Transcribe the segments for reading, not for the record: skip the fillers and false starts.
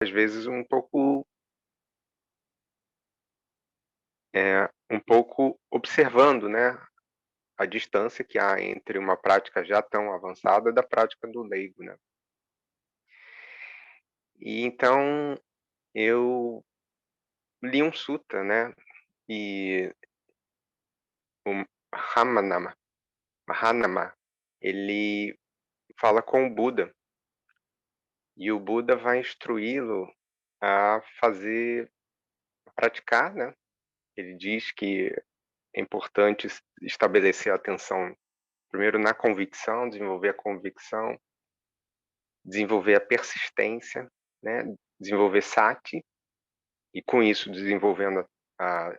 às vezes um pouco observando, né, a distância que há entre uma prática já tão avançada da prática do leigo, né. E então eu li um sutta, né, e o Mahanama, ele fala com o Buda, e o Buda vai instruí-lo a praticar, né. Ele diz que é importante estabelecer a atenção primeiro na convicção, desenvolver a convicção, desenvolver a persistência, né, desenvolver sati, e com isso desenvolvendo a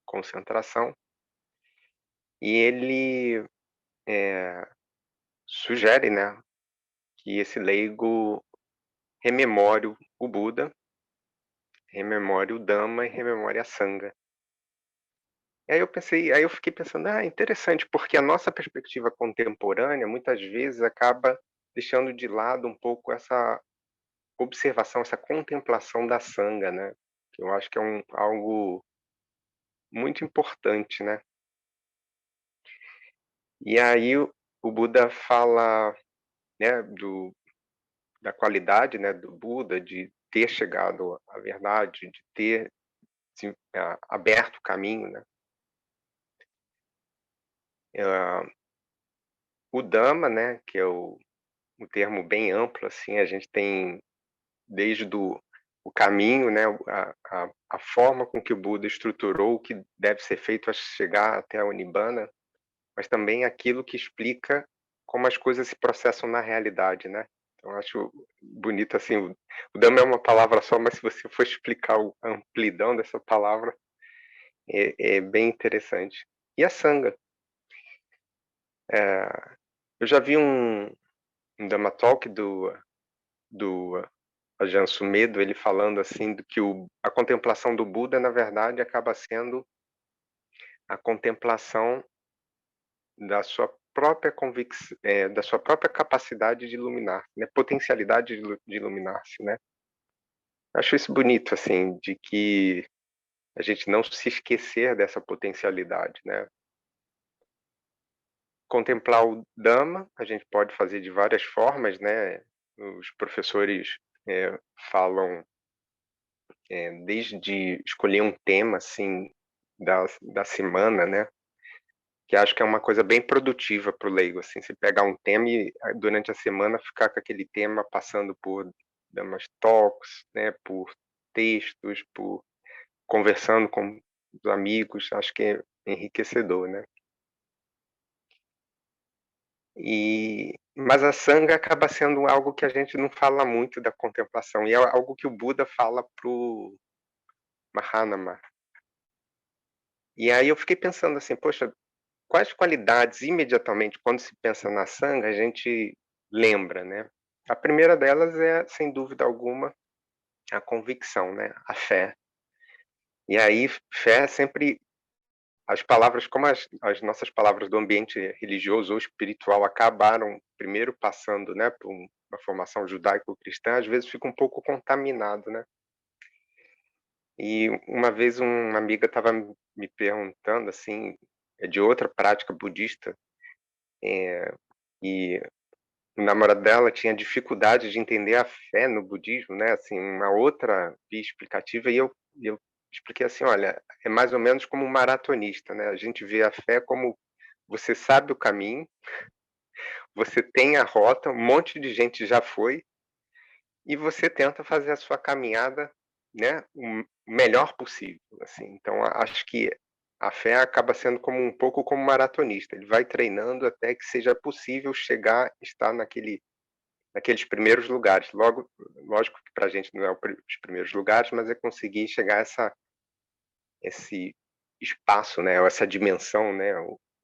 concentração. E ele, sugere, né, que esse leigo rememore o Buda, rememore o Dhamma e rememore a Sangha. E aí eu fiquei pensando: "Ah, interessante", porque a nossa perspectiva contemporânea, muitas vezes, acaba deixando de lado um pouco essa observação, essa contemplação da Sangha, né, que eu acho que é algo muito importante, né. E aí o Buda fala, né, da qualidade, né, do Buda, de ter chegado à verdade, de ter aberto o caminho, né. Hã, o Dhamma, né, que é um termo bem amplo, assim, a gente tem desde o caminho, né, a forma com que o Buda estruturou o que deve ser feito a chegar até o Nibbana, mas também aquilo que explica como as coisas se processam na realidade, né. Então eu acho bonito, assim, o Dhamma é uma palavra só, mas se você for explicar a amplidão dessa palavra, é bem interessante. E a Sangha, eh, eu já vi um Dhamma talk do Ajahn Sumedho, ele falando, assim, do que a contemplação do Buda, na verdade, acaba sendo a contemplação da sua da sua própria capacidade de iluminar, né, potencialidade de iluminar-se, né. Acho isso bonito, assim, de que a gente não se esquecer dessa potencialidade, né. Contemplar o Dhamma, a gente pode fazer de várias formas, né. Os professores, falam, desde escolher um tema, assim, da semana, né, que acho que é uma coisa bem produtiva para o leigo, assim, você pegar um tema e durante a semana ficar com aquele tema passando por Dhammas talks, né, por textos, por conversando com os amigos, acho que é enriquecedor, né. Mas a Sangha acaba sendo algo que a gente não fala muito da contemplação, e é algo que o Buda fala para o Mahanama. E aí eu fiquei pensando assim: "Poxa, quais qualidades imediatamente quando se pensa na Sangha a gente lembra, né?". A primeira delas é, sem dúvida alguma, a convicção, né, a fé. E aí fé é sempre as palavras, como as nossas palavras do ambiente religioso ou espiritual acabaram primeiro passando, né, por uma formação judaico-cristã, às vezes fica um pouco contaminado, né. E uma vez uma amiga estava me perguntando, assim, de outra prática budista, e o namorado dela tinha dificuldade de entender a fé no budismo, né, assim, uma outra via explicativa, e eu expliquei assim: "Olha, é mais ou menos como um maratonista, né, a gente vê a fé como você sabe o caminho, você tem a rota, um monte de gente já foi, e você tenta fazer a sua caminhada, né, o melhor possível, assim". Então acho que a fé acaba sendo como um pouco como um maratonista, ele vai treinando até que seja possível chegar, estar naqueles primeiros lugares. Lógico que para a gente não é os primeiros lugares, mas é conseguir chegar a esse espaço, né, ou essa dimensão, né,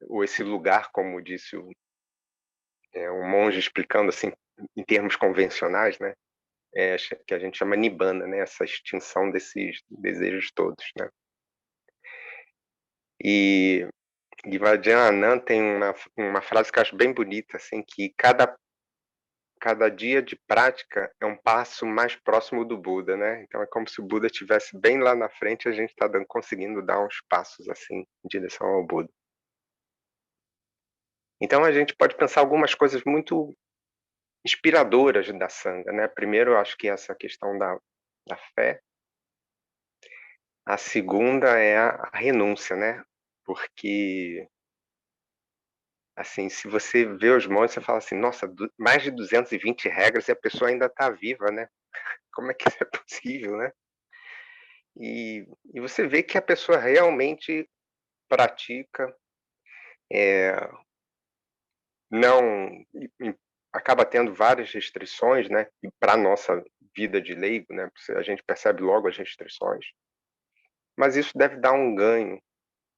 ou esse lugar, como disse um monge explicando, assim, em termos convencionais, né, que a gente chama nibbana, né, essa extinção desses desejos todos, né. E e Vajrayanand tem uma frase que eu acho bem bonita, assim, que cada dia de prática é um passo mais próximo do Buda, né. Então é como se o Buda estivesse bem lá na frente e a gente está conseguindo dar uns passos, assim, em direção ao Buda. Então a gente pode pensar algumas coisas muito inspiradoras da Sangha, né. Primeiro eu acho que essa questão da fé, a segunda é a renúncia, né, porque, assim, se você vê os monges, você fala assim: "Nossa, mais de 220 regras e a pessoa ainda está viva, né, como é que isso é possível, né?" E você vê que a pessoa realmente pratica, eh, não acaba tendo várias restrições, né, e pra nossa vida de leigo, né, a gente percebe logo as restrições, mas isso deve dar um ganho,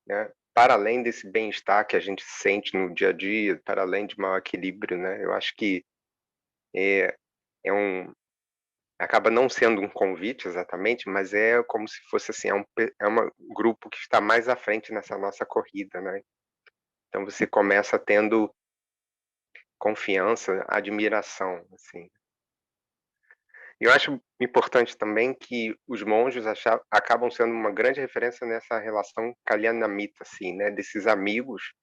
né, para além desse bem-estar que a gente sente no dia a dia, para além de maior equilíbrio, né, eu acho que é é um acaba não sendo um convite exatamente, mas é como se fosse, assim, é uma grupo que está mais à frente nessa nossa corrida, né. Então você começa tendo confiança, admiração, assim. E eu acho importante também que os monges acabam sendo uma grande referência nessa relação kalyanamita, assim, né, desses amigos,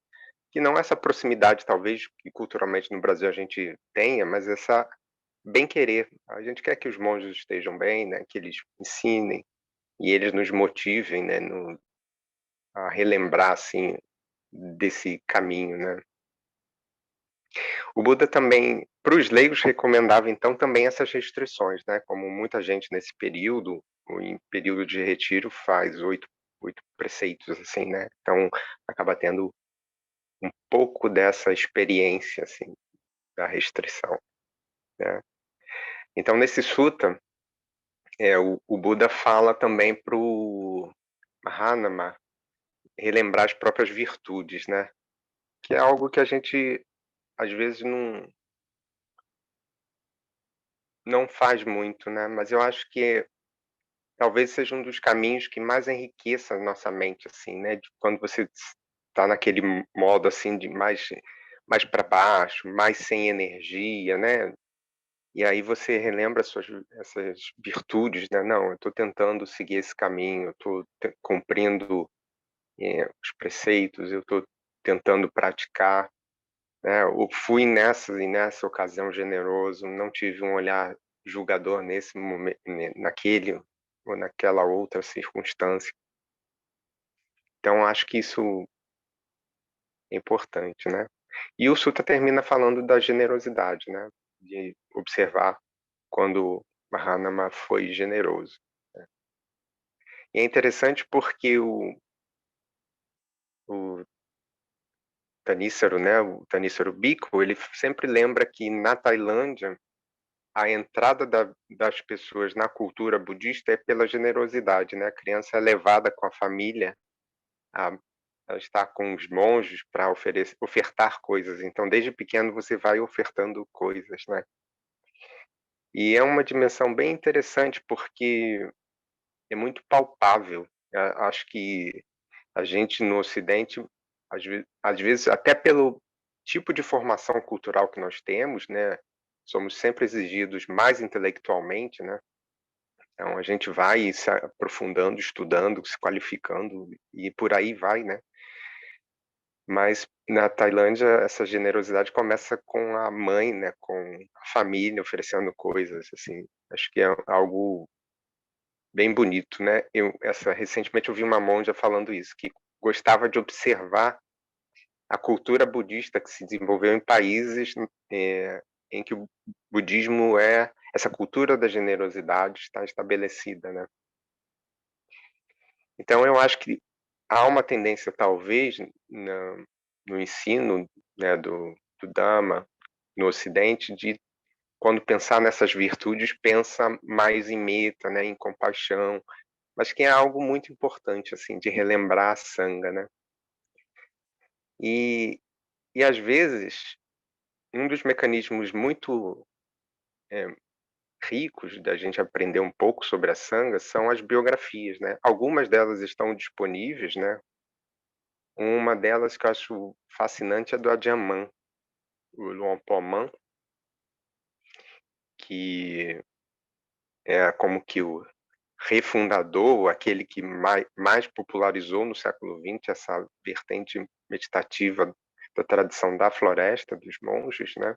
que não essa proximidade talvez que culturalmente no Brasil a gente tenha, mas essa bem-querer. A gente quer que os monges estejam bem, né, que eles ensinem e eles nos motivem, né, a relembrar, assim, desse caminho, né. O Buda também, para os leigos, recomendava então também essas restrições, né, como muita gente nesse período, ou em período de retiro, faz oito preceitos, assim, né, então acaba tendo um pouco dessa experiência, assim, da restrição, né. Então nesse sutta, o Buda fala também para o Mahanama relembrar as próprias virtudes, né, que é algo que a gente às vezes não faz muito, né, mas eu acho que talvez seja um dos caminhos que mais enriqueça a nossa mente, assim, né, de quando você está naquele modo, assim, de mais para baixo, mais sem energia, né, e aí você relembra essas virtudes, né, "Não, eu estou tentando seguir esse caminho, eu estou cumprindo, os preceitos, eu estou tentando praticar, né, eu fui nessa e nessa ocasião generoso, não tive um olhar julgador nesse momento, naquele ou naquela outra circunstância." Então acho que isso é importante, né. E o Sutta termina falando da generosidade, né, de observar quando Mahanama foi generoso, né. E é interessante porque o Thanísaro, né, o Thanísaro Bhikkhu, ele sempre lembra que na Tailândia a entrada das pessoas na cultura budista é pela generosidade, né, a criança é levada com a família a estar com os monges para ofertar coisas, então desde pequeno você vai ofertando coisas, né. E é uma dimensão bem interessante, porque é muito palpável, acho que a gente no ocidente, às vezes até pelo tipo de formação cultural que nós temos, né, somos sempre exigidos mais intelectualmente, né, então a gente vai se aprofundando, estudando, se qualificando e por aí vai, né. Mas na Tailândia essa generosidade começa com a mãe, né, com a família oferecendo coisas, assim, acho que é algo bem bonito, né. Recentemente eu vi uma monja falando isso, que gostava de observar a cultura budista que se desenvolveu em países, em que o budismo essa cultura da generosidade está estabelecida, né. Então eu acho que há uma tendência talvez no ensino, né, do Dhamma no ocidente de quando pensar nessas virtudes, pensa mais em meta, né, em compaixão, mas que é algo muito importante, assim, de relembrar a sanga, né. E às vezes, um dos mecanismos muito, eh, ricos da gente aprender um pouco sobre a sanga são as biografias, né. Algumas delas estão disponíveis, né. Uma delas que eu acho fascinante é do Ajahn Mun, o Luang Por Mun, que é como que o refundador, aquele que mais popularizou no século XX essa vertente meditativa da tradição da floresta, dos monges, né.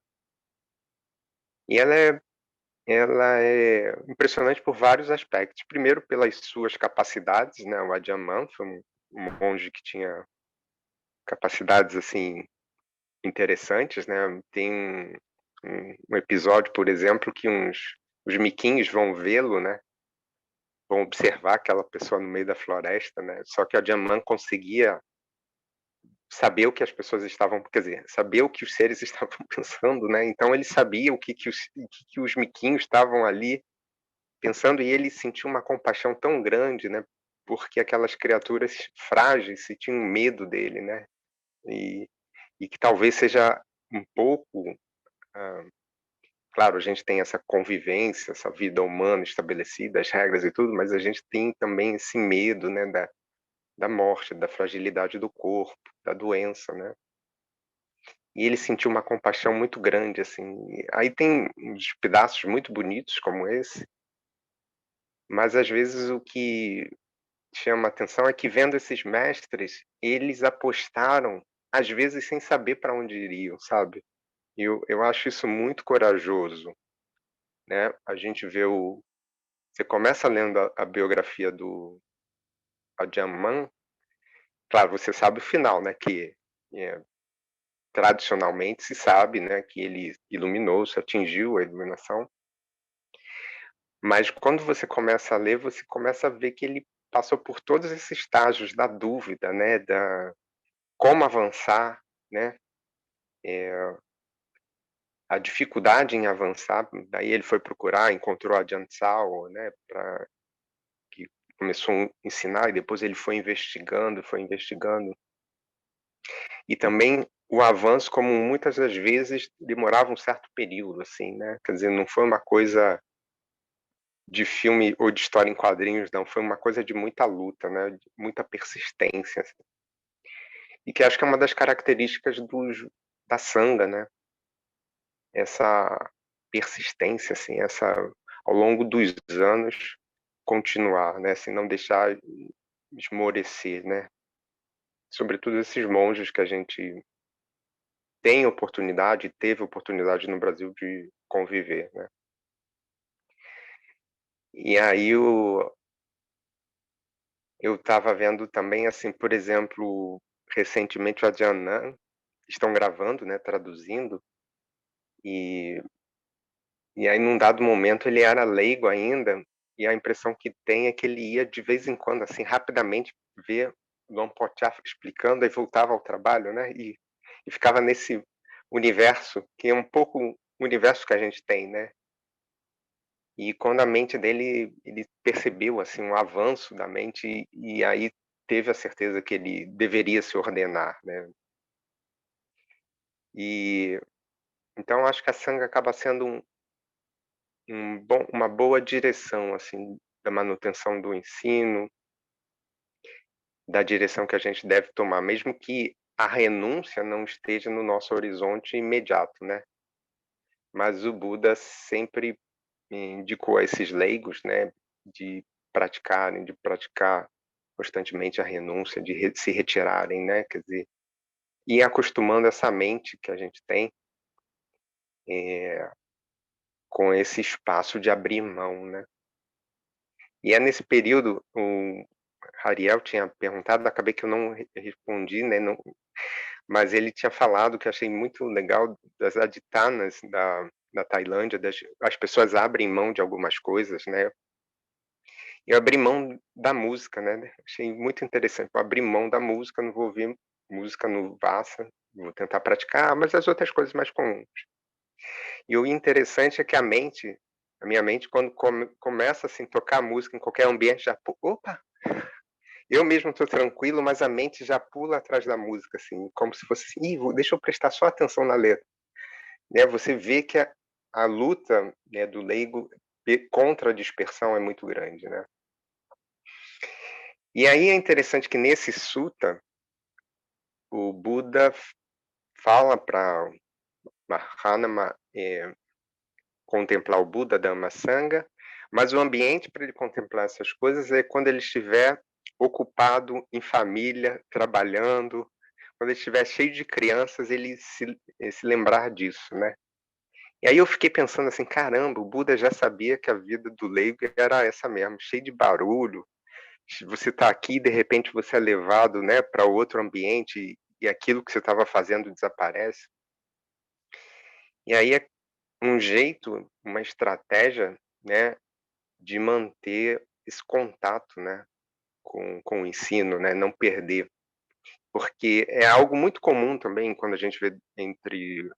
E ela é impressionante por vários aspectos. Primeiro, pelas suas capacidades, né, o Adyaman foi um monge que tinha capacidades, assim, interessantes, né. Tem um episódio, por exemplo, que os miquinhos vão vê-lo, né, vão observar aquela pessoa no meio da floresta, né, só que o Adyaman conseguia saber o que as pessoas estavam, quer dizer, saber o que os seres estavam pensando, né, então ele sabia o que os miquinhos estavam ali pensando, e ele sentiu uma compaixão tão grande, né, porque aquelas criaturas frágeis sentiam medo dele, né, e e que talvez seja um pouco, hã, claro, a gente tem essa convivência, essa vida humana estabelecida, as regras e tudo, mas a gente tem também esse medo, né, da morte, da fragilidade do corpo, da doença, né. E ele sentiu uma compaixão muito grande, assim. Aí tem uns pedaços muito bonitos como esse, mas às vezes o que chama atenção é que, vendo esses mestres, eles apostaram, às vezes sem saber para onde iriam, sabe. E eu acho isso muito corajoso, né. A gente vê o Você começa lendo a biografia do Adyaman, claro, você sabe o final, né, que, eh, tradicionalmente se sabe, né, que ele iluminou-se, atingiu a iluminação, mas quando você começa a ler, você começa a ver que ele passou por todos esses estágios da dúvida, né, da como avançar, né, eh, a dificuldade em avançar, daí ele foi procurar, encontrou a Ajahn Chah, né, pra que começou a ensinar, e depois ele foi investigando, e também o avanço, como muitas das vezes demorava um certo período, assim, né, quer dizer, não foi uma coisa de filme ou de história em quadrinhos, não, foi uma coisa de muita luta, né, de muita persistência, assim. E que acho que é uma das características da sanga, né, essa persistência, assim, essa, ao longo dos anos, continuar, né, assim, não deixar esmorecer, né. Sobretudo esses monges que a gente tem oportunidade, teve oportunidade no Brasil de conviver, né. E aí eu estava vendo também, assim, por exemplo, recentemente o Adrianã estão gravando, né, traduzindo, e aí num dado momento ele era leigo ainda, e a impressão que tem é que ele ia de vez em quando, assim, rapidamente ver Luang Por Chah explicando, aí voltava ao trabalho, né, e ficava nesse universo, que é um pouco o universo que a gente tem, né. E quando a mente dele, ele percebeu, assim, um avanço da mente, e aí teve a certeza que ele deveria se ordenar, né. E então acho que a sanga acaba sendo uma boa direção, assim, da manutenção do ensino, da direção que a gente deve tomar, mesmo que a renúncia não esteja no nosso horizonte imediato, né. Mas o Buda sempre indicou a esses leigos, né, de praticar constantemente a renúncia, se retirarem, né, quer dizer, ir acostumando essa mente que a gente tem, eh, com esse espaço de abrir mão, né. E é nesse período, o Hariel tinha perguntado, acabei que eu não respondi, né, não, mas ele tinha falado, que eu achei muito legal, das aditanas da Tailândia, as pessoas abrem mão de algumas coisas, né. Eu abri mão da música, né, achei muito interessante, eu abri mão da música, não vou ouvir música no Vassa, vou tentar praticar, mas as outras coisas mais comuns. E o interessante é que a minha mente, quando começa, assim, tocar música em qualquer ambiente, já "Opa!", eu mesmo estou tranquilo, mas a mente já pula atrás da música, assim, como se fosse assim: "Ih, deixa eu prestar só atenção na letra", né, você vê que a luta, né, do leigo contra a dispersão é muito grande, né. E aí é interessante que nesse sutta, o Buda fala para Mahana contemplar o Buda, Dhamma, Sangha, mas o ambiente para ele contemplar essas coisas é quando ele estiver ocupado em família, trabalhando, quando ele estiver cheio de crianças, ele se lembrar disso, né. E aí eu fiquei pensando assim: "Caramba, o Buda já sabia que a vida do leigo era essa mesmo, cheio de barulho, você está aqui e de repente você é levado, né, para outro ambiente e aquilo que você estava fazendo desaparece". E aí é um jeito, uma estratégia, né, de manter esse contato, né, com o ensino, né, não perder. Porque é algo muito comum também quando a gente vê entre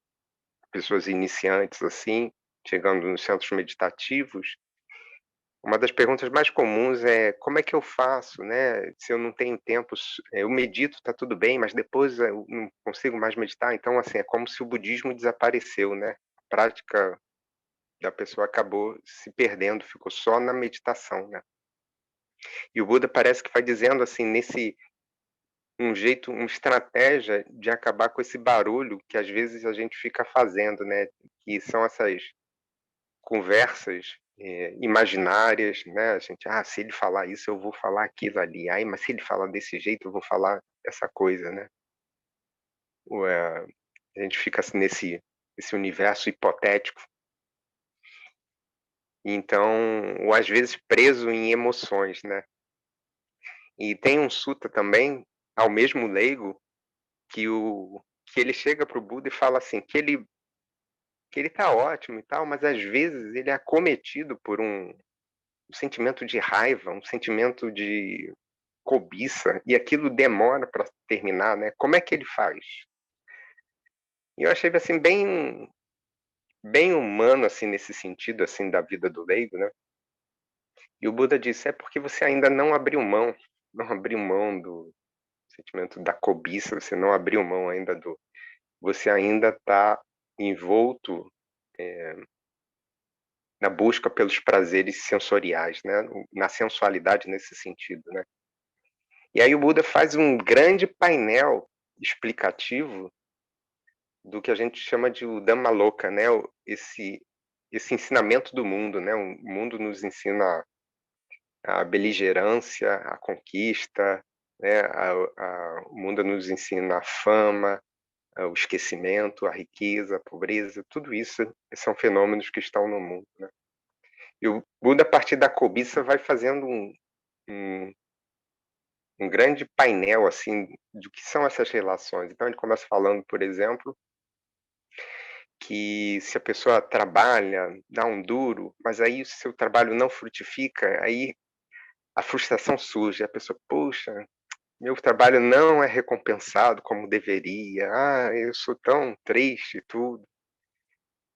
pessoas iniciantes, assim, chegando nos centros meditativos, uma das perguntas mais comuns é: "Como é que eu faço, né, se eu não tenho tempo eu medito, tá tudo bem, mas depois eu não consigo mais meditar". Então, assim, é como se o budismo desapareceu, né, a prática da pessoa acabou se perdendo, ficou só na meditação, né. E o Buda parece que vai dizendo, assim, nesse um jeito, uma estratégia de acabar com esse barulho que às vezes a gente fica fazendo, né, que são essas conversas, imaginárias, né, a gente: "Ah, se ele falar isso, eu vou falar aquilo ali. Ai, mas se ele falar desse jeito, eu vou falar essa coisa", né. A gente fica assim nesse universo hipotético, então ou às vezes preso em emoções, né. E tem um sutta também, ao mesmo leigo, que ele chega para o Buda e fala assim, que ele tá ótimo e tal, mas às vezes ele é acometido por um sentimento de raiva, um sentimento de cobiça, e aquilo demora para terminar, né, como é que ele faz? E eu achei, assim, bem humano, assim, nesse sentido, assim, da vida do leigo, né. E o Buda disse: "É porque você ainda não abriu mão do sentimento da cobiça, você não abriu mão ainda do você ainda está envolto, eh, na busca pelos prazeres sensoriais, né, na sensualidade nesse sentido, né". E aí o Buda faz um grande painel explicativo do que a gente chama de o Dhammaloka, né, esse ensinamento do mundo, né, o mundo nos ensina a beligerância, a conquista, né, o mundo nos ensina a fama, o esquecimento, a riqueza, a pobreza, tudo isso são fenômenos que estão no mundo, né. E o Buda, a partir da cobiça, vai fazendo um um grande painel, assim, do que são essas relações. Então ele começa falando, por exemplo, que se a pessoa trabalha, dá um duro, mas aí o seu trabalho não frutifica, aí a frustração surge, a pessoa: "Poxa, meu trabalho não é recompensado como deveria. Ah, eu sou tão triste e tudo".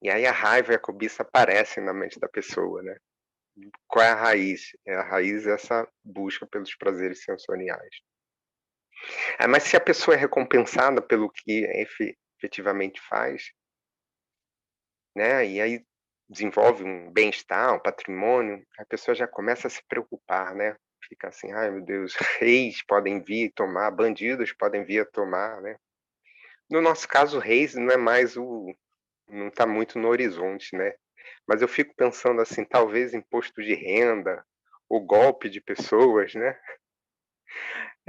E aí a raiva e a cobiça aparecem na mente da pessoa, né. Qual é a raiz? A raiz é essa busca pelos prazeres sensoriais. Ah, mas se a pessoa é recompensada pelo que efetivamente faz, né, e aí desenvolve um bem-estar, um patrimônio, a pessoa já começa a se preocupar, né, fica assim: "Ai meu Deus, reis podem vir tomar, bandidos podem vir a tomar", né. No nosso caso, reis não é mais não está muito no horizonte, né, mas eu fico pensando assim, talvez imposto de renda, o golpe de pessoas, né,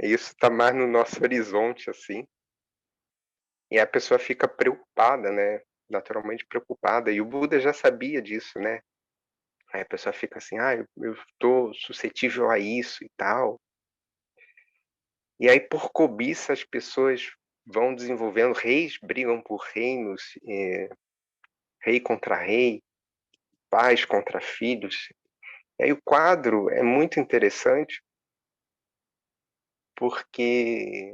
isso está mais no nosso horizonte, assim, e a pessoa fica preocupada, né, naturalmente preocupada, e o Buda já sabia disso, né. Aí a pessoa fica assim: "Ah, eu estou suscetível a isso e tal". E aí por cobiça as pessoas vão desenvolvendo reis brigam por reinos, rei contra rei, pais contra filhos. E aí o quadro é muito interessante, porque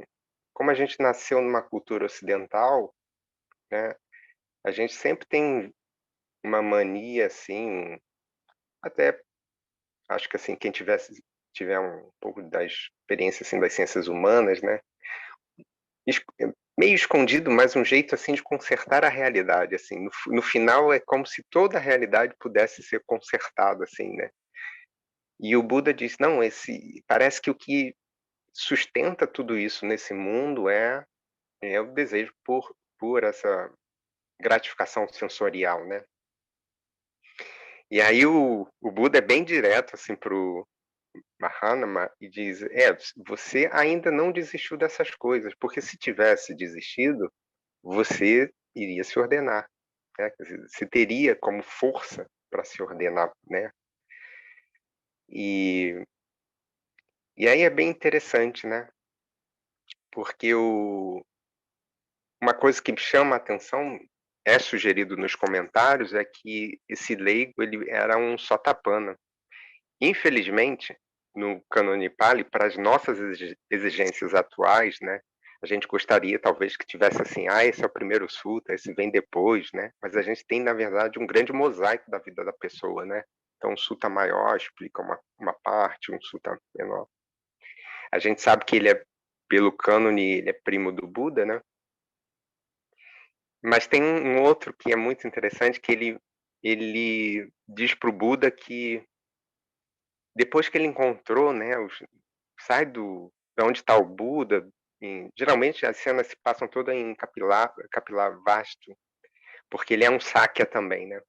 como a gente nasceu numa cultura ocidental, né, a gente sempre tem uma mania, assim, até acho que, assim, quem tiver um pouco da experiência, assim, das ciências humanas, né, meio escondido, mas um jeito, assim, de consertar a realidade, assim, no final é como se toda a realidade pudesse ser consertada, assim, né. E o Buda diz: "Não, esse parece que o que sustenta tudo isso nesse mundo é o desejo por essa gratificação sensorial, né". E aí o Buda é bem direto, assim, para o Mahanama e diz: você ainda não desistiu dessas coisas, porque se tivesse desistido, você iria se ordenar, né, quer dizer, você teria como força para se ordenar, né. E e aí é bem interessante, né, porque uma coisa que me chama a atenção, é sugerido nos comentários, é que esse leigo ele era um Sotapanna. Infelizmente, no Cânone Pali, para as nossas exigências atuais, né, a gente gostaria talvez que tivesse assim: "Ah, esse é o primeiro suta, esse vem depois", né, mas a gente tem, na verdade, um grande mosaico da vida da pessoa, né. Então um suta maior explica uma parte, um suta menor. A gente sabe que ele é pelo cânone, ele é primo do Buda, né, mas tem um outro que é muito interessante, que ele diz para o Buda que depois que ele encontrou, né, sai da onde está o Buda, geralmente as cenas se passam toda em Kapilavastu, porque ele é um Sakya também, né.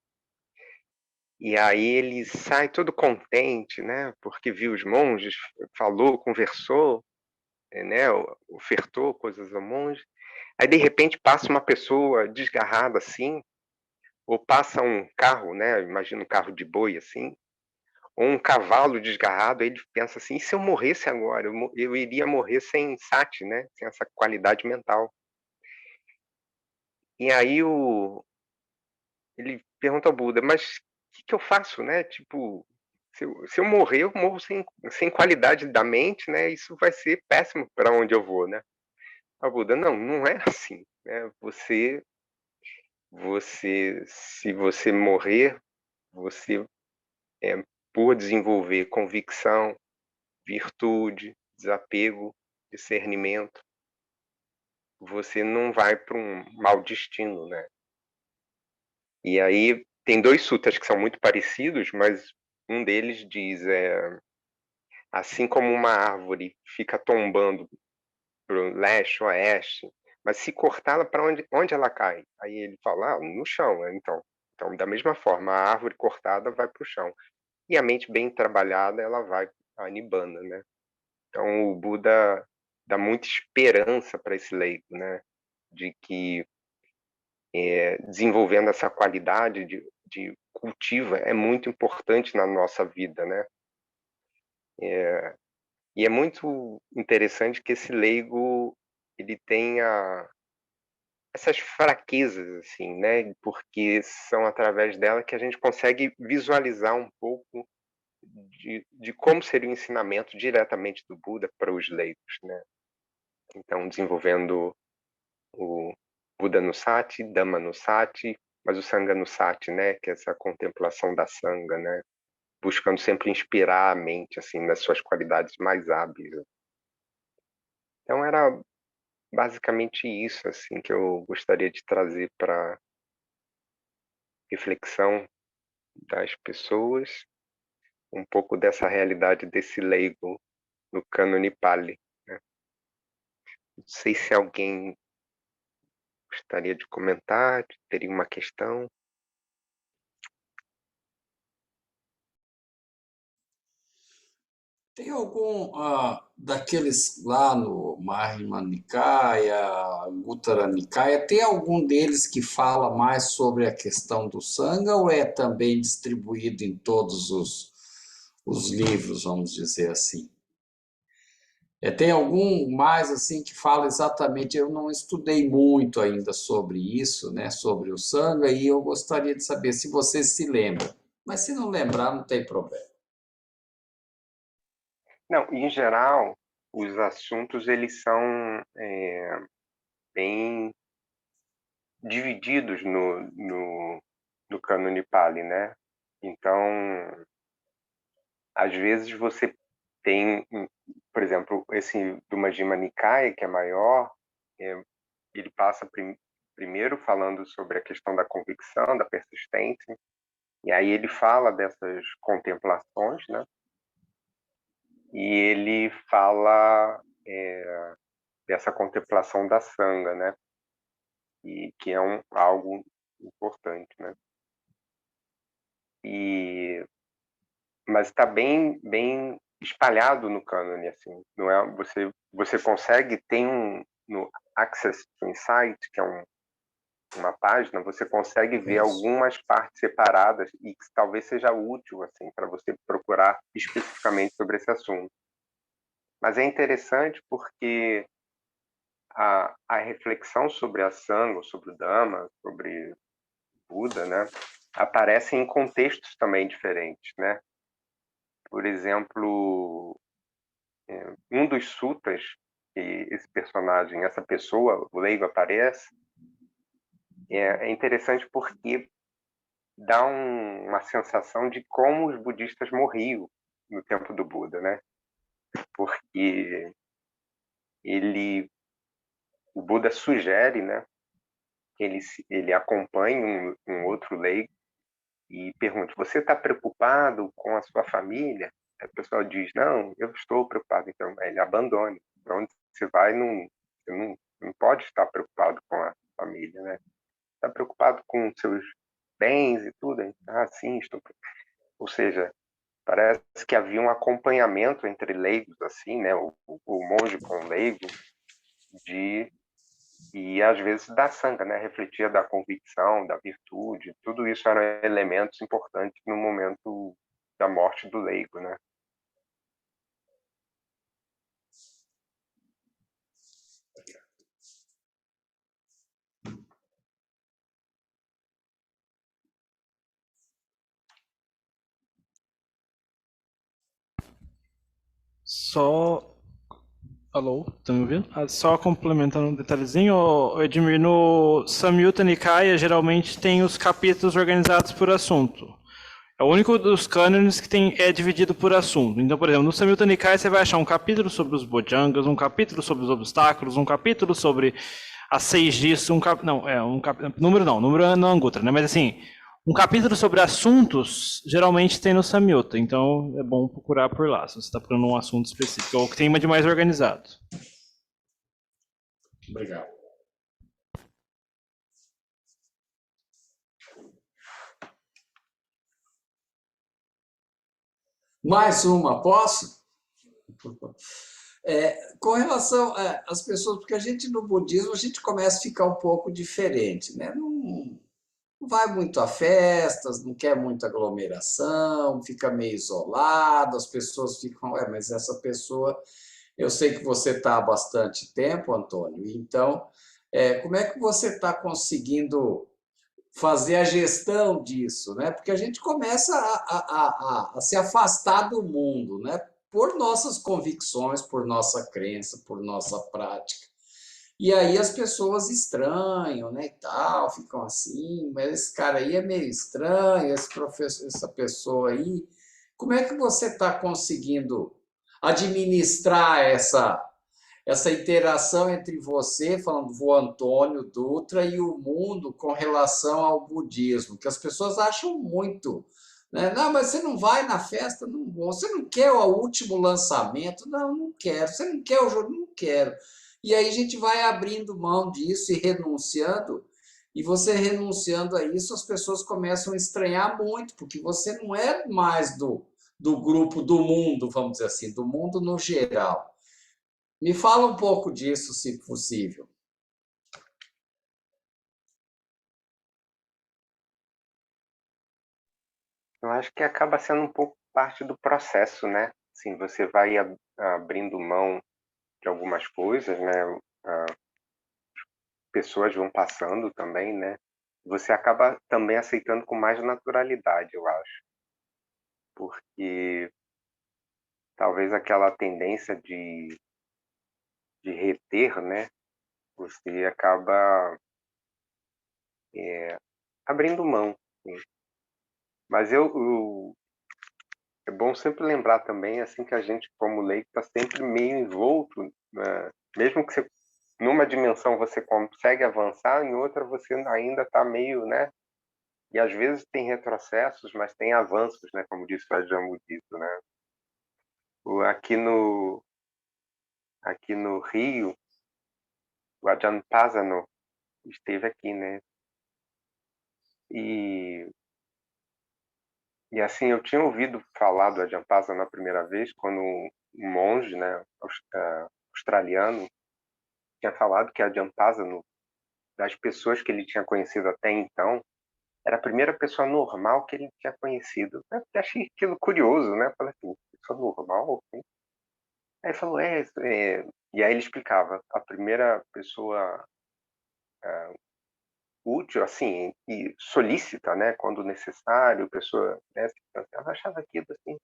E aí ele sai todo contente, né, porque viu os monges, falou, conversou, né, ofertou coisas ao monge. Aí de repente passa uma pessoa desgarrada, assim, ou passa um carro, né, imagina um carro de boi, assim, ou um cavalo desgarrado, aí ele pensa assim: "E se eu morresse agora? Eu iria morrer sem sati, né, sem essa qualidade mental". E aí ele pergunta ao Buda: "Mas o que eu faço, né, tipo, se eu morrer, eu morro sem qualidade da mente, né, isso vai ser péssimo para onde eu vou, né". Aí o Buda: "Não, não é assim, né, se você morrer, você, por desenvolver convicção, virtude, desapego, discernimento, você não vai para um mau destino, né". E aí tem 2 sutras que são muito parecidos, mas um deles diz, assim como uma árvore fica tombando para o leste, oeste, mas se cortá-la, para onde ela cai? Aí ele fala: "Ah, no chão", né, então da mesma forma, a árvore cortada vai para o chão, e a mente bem trabalhada, ela vai a nibbana, né. Então o Buda dá muita esperança para esse leigo, né, de que, desenvolvendo essa qualidade de cultivo é muito importante na nossa vida, né. E é muito interessante que esse leigo, ele tenha essas fraquezas, assim, né, porque são através dela que a gente consegue visualizar um pouco de como seria o ensinamento diretamente do Buda para os leigos, né. Então desenvolvendo o Buddhanussati, Dhammanussati, mas o Sanghanussati, né, que é essa contemplação da sanga, né, buscando sempre inspirar a mente, assim, nas suas qualidades mais hábeis. Então era basicamente isso, assim, que eu gostaria de trazer para reflexão das pessoas, um pouco dessa realidade desse leigo no cânone Pali, né. Não sei se alguém gostaria de comentar, teria uma questão? Tem algum daqueles lá no Majjhima Nikaya, Uttara Nikaya, tem algum deles que fala mais sobre a questão do Sangha ou é também distribuído em todos os livros, vamos dizer assim? Tem algum mais assim que fala exatamente? Eu não estudei muito ainda sobre isso, né, sobre o Sangha, e eu gostaria de saber se você se lembra. Mas se não lembrar, não tem problema. Não, em geral, os assuntos eles são, bem divididos no cânone Pali, né. Então, às vezes você tem por exemplo, esse do Majjhima Nikaya, que é maior, eh, ele passa primeiro falando sobre a questão da convicção, da persistência, e aí ele fala dessas contemplações, né, e ele fala, dessa contemplação da sanga, né, e que é algo importante, né. Mas está bem espalhado no cânone, assim. Não é, você consegue, tem no Access to Insight, que é uma página, você consegue ver algumas partes separadas e que talvez seja útil assim para você procurar especificamente sobre esse assunto. Mas é interessante porque a reflexão sobre a Sangha, sobre o Dhamma, sobre Buda, né, aparece em contextos também diferentes, né? Por exemplo, um dos suttas que esse personagem, essa pessoa, o leigo, aparece, é interessante porque dá uma sensação de como os budistas morriam no tempo do Buda, né? Porque o Buda sugere, né, que ele acompanhe um outro leigo e pergunta: você está preocupado com a sua família? Aí o pessoal diz: não, eu estou preocupado. Então ele abandone. Para onde você vai, você não pode estar preocupado com a família, né? Está preocupado com seus bens e tudo? Ah, sim, estou. Ou seja, parece que havia um acompanhamento entre leigos, assim, né? O monge com o leigo, e às vezes da sanga, né? Refletia da convicção, da virtude, tudo isso eram elementos importantes no momento da morte do leigo, né? Só. Alô, estão me ouvindo? Só complementando um detalhezinho, Edmir, no Samyutta Nikaya geralmente tem os capítulos organizados por assunto. É o único dos cânones que é dividido por assunto. Então, por exemplo, no Samyutta Nikaya você vai achar um capítulo sobre os Bojjhangas, um capítulo sobre os obstáculos, um capítulo sobre as 6 disso, número é no Anguttara, né? Mas assim, um capítulo sobre assuntos geralmente tem no Samyutta, então é bom procurar por lá, se você está procurando um assunto específico, ou que tem uma de mais organizado. Obrigado. Mais uma, posso? Com relação às pessoas, porque a gente no budismo a gente começa a ficar um pouco diferente, né? Não vai muito a festas, não quer muita aglomeração, fica meio isolado, as pessoas ficam, mas essa pessoa, eu sei que você está há bastante tempo, Antônio, então, como é que você está conseguindo fazer a gestão disso, né? Porque a gente começa a se afastar do mundo, né? Por nossas convicções, por nossa crença, por nossa prática. E aí as pessoas estranham, né, e tal, ficam assim, mas esse cara aí é meio estranho, esse professor, essa pessoa aí. Como é que você está conseguindo administrar essa interação entre você, falando do Antônio Dutra, e o mundo com relação ao budismo, que as pessoas acham muito, né? Não, mas você não vai na festa? Não vou. Você não quer o último lançamento? Não, não quero. Você não quer o jogo? Não quero. E aí a gente vai abrindo mão disso e renunciando, e você renunciando a isso, as pessoas começam a estranhar muito, porque você não é mais do grupo do mundo, vamos dizer assim, do mundo no geral. Me fala um pouco disso, se possível. Eu acho que acaba sendo um pouco parte do processo, né? Assim, você vai abrindo mão de algumas coisas, né? Pessoas vão passando também, né? Você acaba também aceitando com mais naturalidade, eu acho, porque talvez aquela tendência de reter, né? Você acaba abrindo mão. Sim. Mas é bom sempre lembrar também, assim, que a gente, como leigo, está sempre meio envolto, né? Mesmo que você, numa dimensão você consegue avançar, em outra você ainda está meio, né? E às vezes tem retrocessos, mas tem avanços, né? Como disse o Ajahn Mudito, né? Aqui no Rio, o Ajahn Pasano esteve aqui, né? E E assim, eu tinha ouvido falar do Ajampasa na primeira vez, quando um monge, né, australiano, tinha falado que Ajampasa, das pessoas que ele tinha conhecido até então, era a primeira pessoa normal que ele tinha conhecido. Eu achei aquilo curioso, né? Falei assim, pessoa normal? Assim? Aí ele falou, E aí ele explicava, a primeira pessoa útil, assim, e solícita, né? Quando necessário, pessoa, né? Ela achava aquilo assim.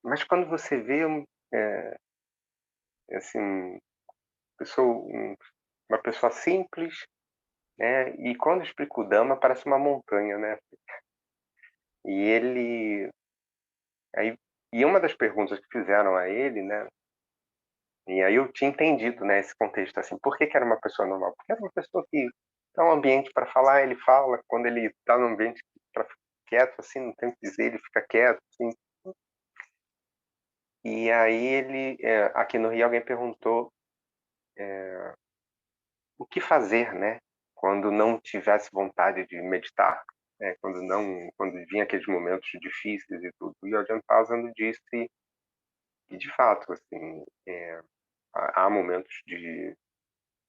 Mas quando você vê, é, assim, pessoa, uma pessoa simples, né? E quando eu explico o Dhamma, parece uma montanha, né? E ele... Aí, e uma das perguntas que fizeram a ele, né? E aí eu tinha entendido, né, esse contexto, assim, por que que era uma pessoa normal? Porque era uma pessoa que tá um ambiente para falar, ele fala, quando ele está no ambiente para ficar quieto, assim, não tem o que dizer, ele fica quieto, assim. E aí aqui no Rio alguém perguntou o que fazer, né, quando não tivesse vontade de meditar, né, quando vinha aqueles momentos difíceis e tudo. E o Ajahn Pausando disse que, de fato, assim, há momentos de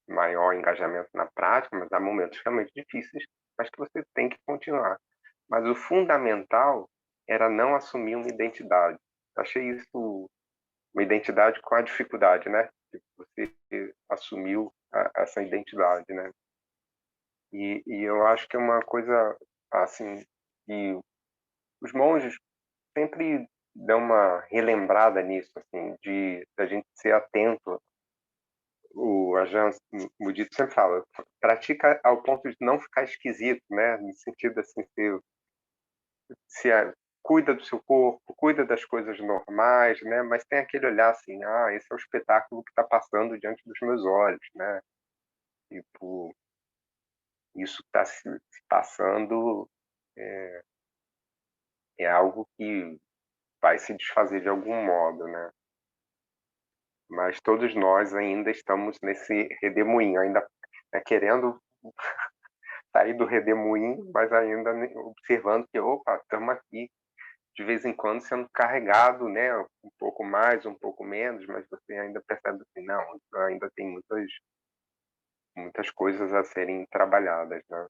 maior engajamento na prática, mas há momentos realmente difíceis, mas que você tem que continuar. Mas o fundamental era não assumir uma identidade. Eu achei isso uma identidade com a dificuldade, né? Você assumiu essa identidade, né? E eu acho que é uma coisa assim que os monges sempre dão uma relembrada nisso, assim, de a gente ser atento. O Ajahn Mudito sempre fala, pratica ao ponto de não ficar esquisito, né? No sentido assim, cuida do seu corpo, cuida das coisas normais, né? Mas tem aquele olhar assim, esse é o espetáculo que está passando diante dos meus olhos, né? Tipo, isso que está se passando é algo que vai se desfazer de algum modo, né? Mas todos nós ainda estamos nesse redemoinho, ainda querendo sair do redemoinho, mas ainda observando que, opa, estamos aqui de vez em quando sendo carregado, né? Um pouco mais, um pouco menos, mas você ainda percebe assim, não, ainda tem muitas coisas a serem trabalhadas, né?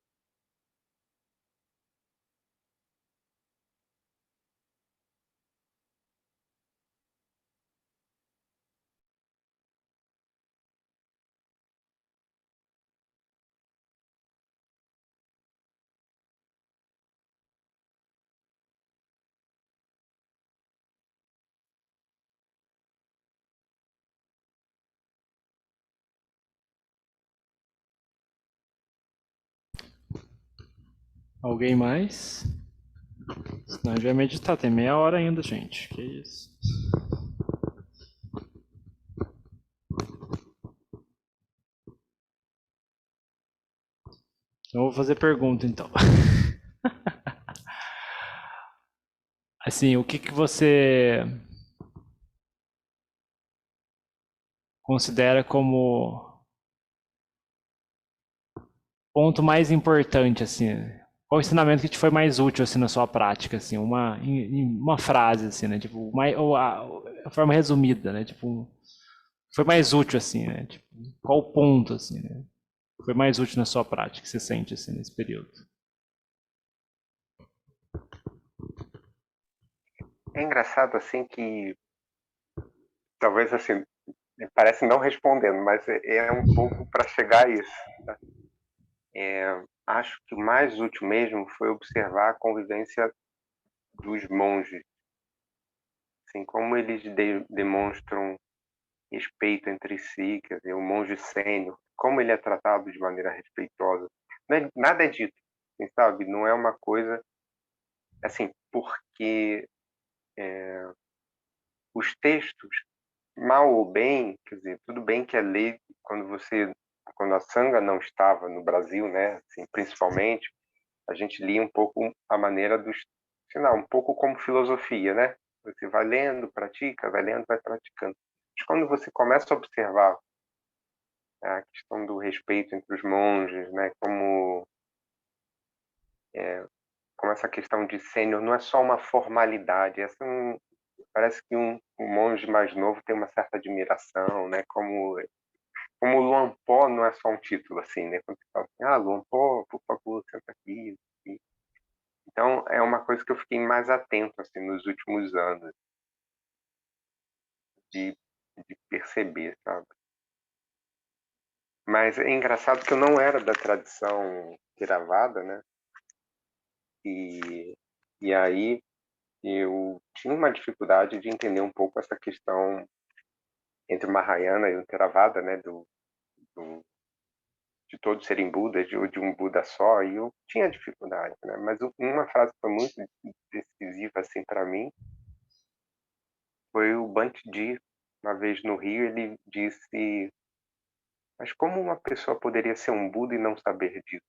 Alguém mais? Senão a gente vai meditar, tem meia hora ainda, gente. Que isso. Então eu vou fazer pergunta, então. Assim, o que você considera como ponto mais importante, assim? Qual o ensinamento que te foi mais útil, assim, na sua prática, assim? Em uma frase, assim, né? Tipo, ou a forma resumida, né? Tipo, foi mais útil, assim, né? Tipo, qual o ponto, assim, né? Foi mais útil na sua prática, que você sente, assim, nesse período? É engraçado, assim, que talvez, assim, parece não respondendo, mas é um pouco para chegar a isso. Tá? Acho que o mais útil mesmo foi observar a convivência dos monges, assim, como eles demonstram respeito entre si, quer dizer, o monge sênior, como ele é tratado de maneira respeitosa. Nada é dito, assim, sabe? Não é uma coisa assim, porque os textos, mal ou bem, quer dizer, tudo bem que a lei, quando a Sangha não estava no Brasil, né, assim, principalmente, a gente lia um pouco a maneira dos, sei lá, um pouco como filosofia, né? Você vai lendo, pratica, vai lendo, vai praticando. Mas quando você começa a observar a questão do respeito entre os monges, né? Como como essa questão de sênior não é só uma formalidade, parece que um monge mais novo tem uma certa admiração, né? Como o Luan Pó não é só um título, assim, né? Quando você fala assim, Luan Pó, por favor, senta aqui. Então, é uma coisa que eu fiquei mais atento, assim, nos últimos anos, de perceber, sabe? Mas é engraçado que eu não era da tradição Theravada, né? E aí eu tinha uma dificuldade de entender um pouco essa questão entre o Mahayana e o Theravada, né? De todos serem Budas, de um Buda só, e eu tinha dificuldade, né? Mas uma frase que foi muito decisiva, assim, para mim, foi o Bhante, uma vez no Rio, ele disse: mas como uma pessoa poderia ser um Buda e não saber disso?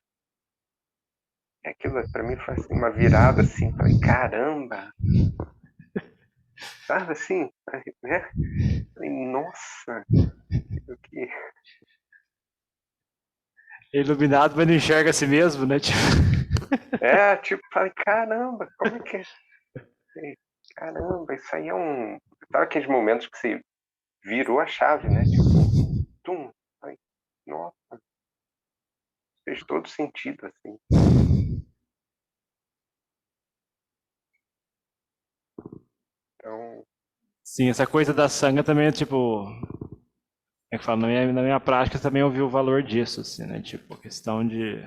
E aquilo para mim foi assim, uma virada, assim, falei, caramba! Sabe assim, né? Falei, nossa, o que... Iluminado, mas não enxerga a si mesmo, né? Tipo, falei, caramba, como é que é? Caramba, isso aí é um... Sabe aqueles momentos que você virou a chave, né? Tipo, tum, falei, nossa, fez todo sentido, assim. Então... Sim, essa coisa da sanga também é tipo... É que falo, na minha prática também eu vi o valor disso, assim, né? Tipo, a questão de...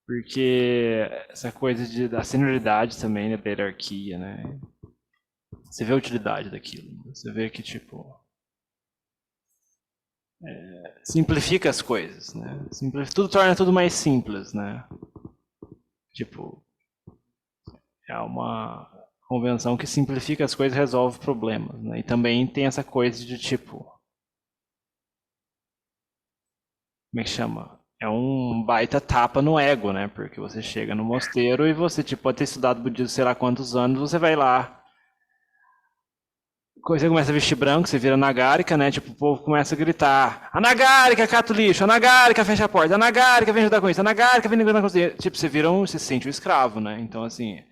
Porque essa coisa da senioridade também, né, da hierarquia, né? Você vê a utilidade daquilo. Você vê que, tipo... simplifica as coisas, né? Tudo torna tudo mais simples, né? Tipo... É uma convenção que simplifica as coisas e resolve problemas, né? E também tem essa coisa de, tipo... Como é que chama? É um baita tapa no ego, né? Porque você chega no mosteiro e você, tipo, pode ter estudado budismo sei lá quantos anos, você vai lá. Você começa a vestir branco, você vira Nagarika, né? Tipo, o povo começa a gritar: Anagarika, cata o lixo, Anagarika, fecha a porta, Anagarika, vem ajudar com isso, Anagarika, vem ajudar com isso. Tipo, você se sente um escravo, né? Então, assim,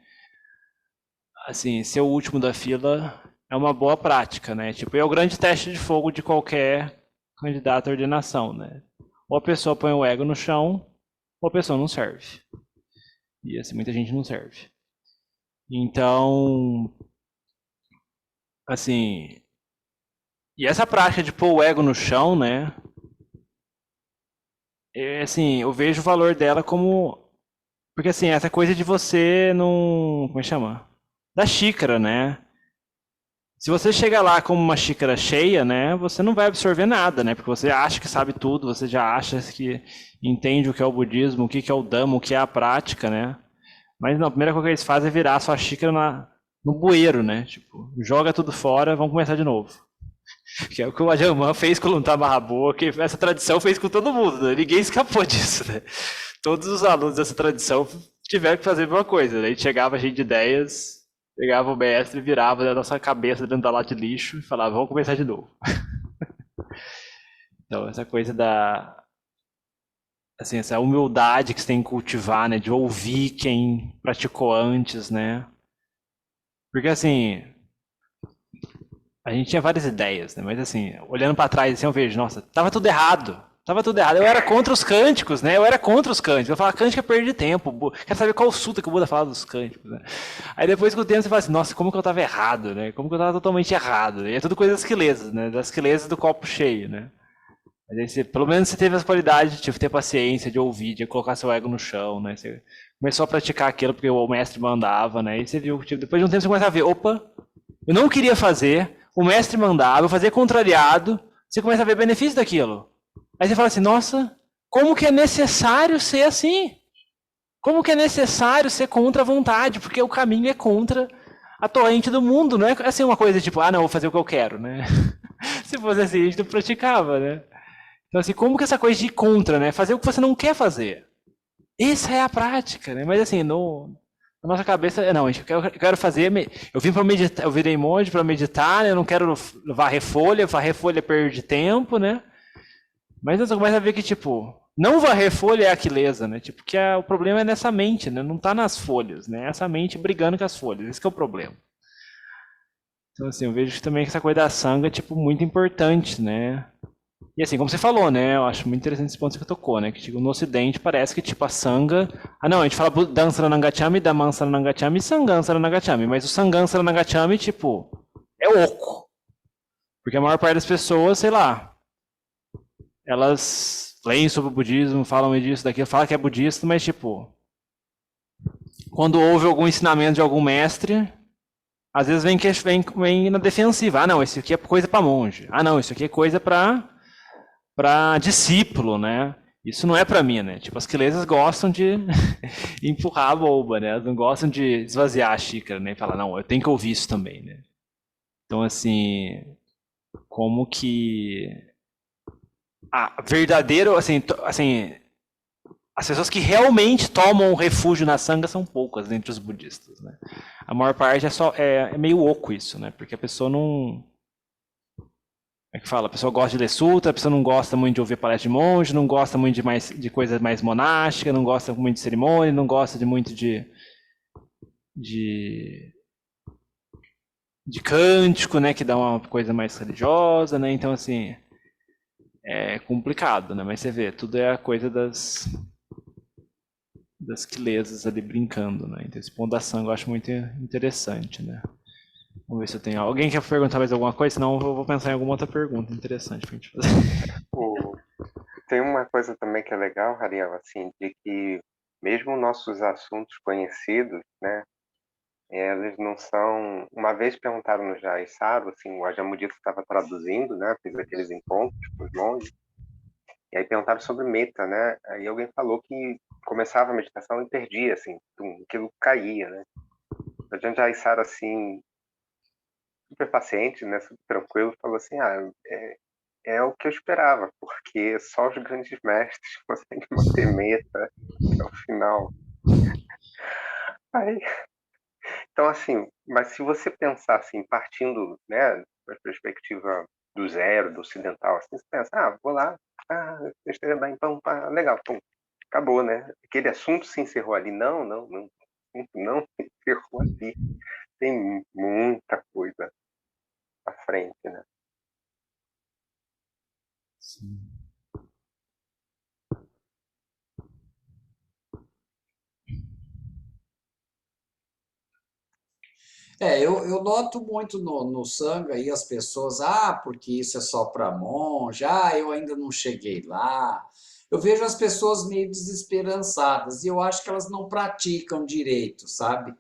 ser o último da fila é uma boa prática, né? Tipo, é o grande teste de fogo de qualquer candidato à ordenação, né? Ou a pessoa põe o ego no chão, ou a pessoa não serve. E assim, muita gente não serve. Então, assim... E essa prática de pôr o ego no chão, né? Assim, eu vejo o valor dela como... Porque assim, essa coisa de você não... Como é que chama? Da xícara, né? Se você chega lá com uma xícara cheia, né, você não vai absorver nada, né, porque você acha que sabe tudo, você já acha que entende o que é o budismo, o que é o Dhamma, o que é a prática, né? Mas não, a primeira coisa que eles fazem é virar a sua xícara no bueiro, né? Tipo, joga tudo fora, vamos começar de novo. Que é o que o Ajahn Mun fez com o Luntha Mahaboa, que essa tradição fez com todo mundo, né? Ninguém escapou disso, né? Todos os alunos dessa tradição tiveram que fazer a mesma coisa, né? Chegava gente de ideias... Pegava o mestre, virava da nossa cabeça dentro da lata de lixo e falava, vamos começar de novo. Então, essa coisa assim, essa humildade que você tem que cultivar, né? De ouvir quem praticou antes, né? Porque, assim, a gente tinha várias ideias, né? Mas, assim, olhando para trás, assim, eu vejo, nossa, tava tudo errado. Tava tudo errado. Eu era contra os cânticos, né? Eu era contra os cânticos. Eu falava, cântico é perda de tempo. Quero saber qual suta que o Buda falava dos cânticos, né? Aí depois com o tempo você fala assim, nossa, como que eu tava errado, né? Como que eu tava totalmente errado. E é tudo coisa das quilesas, né? Das quilesas do copo cheio, né? Mas aí você, pelo menos você teve essa qualidade de ter paciência, de ouvir, de colocar seu ego no chão, né? Você começou a praticar aquilo porque o mestre mandava, né? E você viu, tipo, depois de um tempo você começa a ver, opa, eu não queria fazer, o mestre mandava, eu fazia contrariado, você começa a ver benefício daquilo. Aí você fala assim, nossa, como que é necessário ser assim? Como que é necessário ser contra a vontade? Porque o caminho é contra a torrente do mundo, não é assim uma coisa tipo, não, vou fazer o que eu quero, né? Se fosse assim, a gente não praticava, né? Então assim, como que essa coisa de ir contra, né? Fazer o que você não quer fazer. Essa é a prática, né? Mas assim, na nossa cabeça, não, eu quero fazer, eu vim para meditar, eu virei monge para meditar, né? Eu não quero varrer folha é perda de tempo, né? Mas você começa a ver que, tipo, não varrer folha é aquilesa, né? Tipo, que o problema é nessa mente, né? Não tá nas folhas, né? Essa mente brigando com as folhas. Esse que é o problema. Então, assim, eu vejo também que essa coisa da sanga é, tipo, muito importante, né? E assim, como você falou, né? Eu acho muito interessante esse ponto que você tocou, né? Que tipo, no Ocidente parece que, tipo, a sanga... Ah, não, a gente fala dança Saranangachami, Daman Saranangachami e Sangan Saranangachami. Mas o Sangan Saranangachami, tipo, é oco. Porque a maior parte das pessoas, sei lá, elas leem sobre o budismo, falam disso, daquilo, falam que é budista, mas, tipo, quando houve algum ensinamento de algum mestre, às vezes vem na defensiva. Ah, não, isso aqui é coisa para monge. Ah, não, isso aqui é coisa para discípulo, né? Isso não é para mim, né? Tipo, as quilesas gostam de empurrar a bomba, né? Elas não gostam de esvaziar a xícara, né? E falar, não, eu tenho que ouvir isso também, né? Então, assim, como que verdadeiro, assim, as pessoas que realmente tomam refúgio na sanga são poucas entre os budistas, né? A maior parte é meio oco isso, né? Porque a pessoa não... É que fala, a pessoa gosta de ler sutra, a pessoa não gosta muito de ouvir palestra de monge, não gosta muito de coisa mais monástica, não gosta muito de cerimônia, não gosta muito de, de cântico, né? Que dá uma coisa mais religiosa, né? Então, assim, é complicado, né? Mas você vê, tudo é a coisa das quilesas ali brincando, né? Então, esse ponto da sanga eu acho muito interessante, né? Vamos ver se eu tenho. Alguém quer perguntar mais alguma coisa? Senão eu vou pensar em alguma outra pergunta interessante pra gente fazer. Tem uma coisa também que é legal, Ariel, assim, de que mesmo nossos assuntos conhecidos, né, eles não são... Uma vez perguntaram no Jaisaru, assim, o Ajamudito estava traduzindo, né, fez aqueles encontros com os monges, e aí perguntaram sobre meta, né, aí alguém falou que começava a meditação e perdia, assim, aquilo caía, né. O Jaisaru, assim, super paciente, né, super tranquilo, falou assim, é o que eu esperava, porque só os grandes mestres conseguem manter meta até o final. Aí, então, assim, mas se você pensar assim, partindo, né, da perspectiva do zero, do ocidental, assim, você pensa, vou lá, esteja bem, pão, pá, legal, pum, acabou, né? Aquele assunto se encerrou ali. Não, não, não, não se encerrou ali. Tem muita coisa à frente, né? Sim. Eu noto muito no Sangha aí as pessoas, porque isso é só para monge, eu ainda não cheguei lá. Eu vejo as pessoas meio desesperançadas e eu acho que elas não praticam direito, sabe?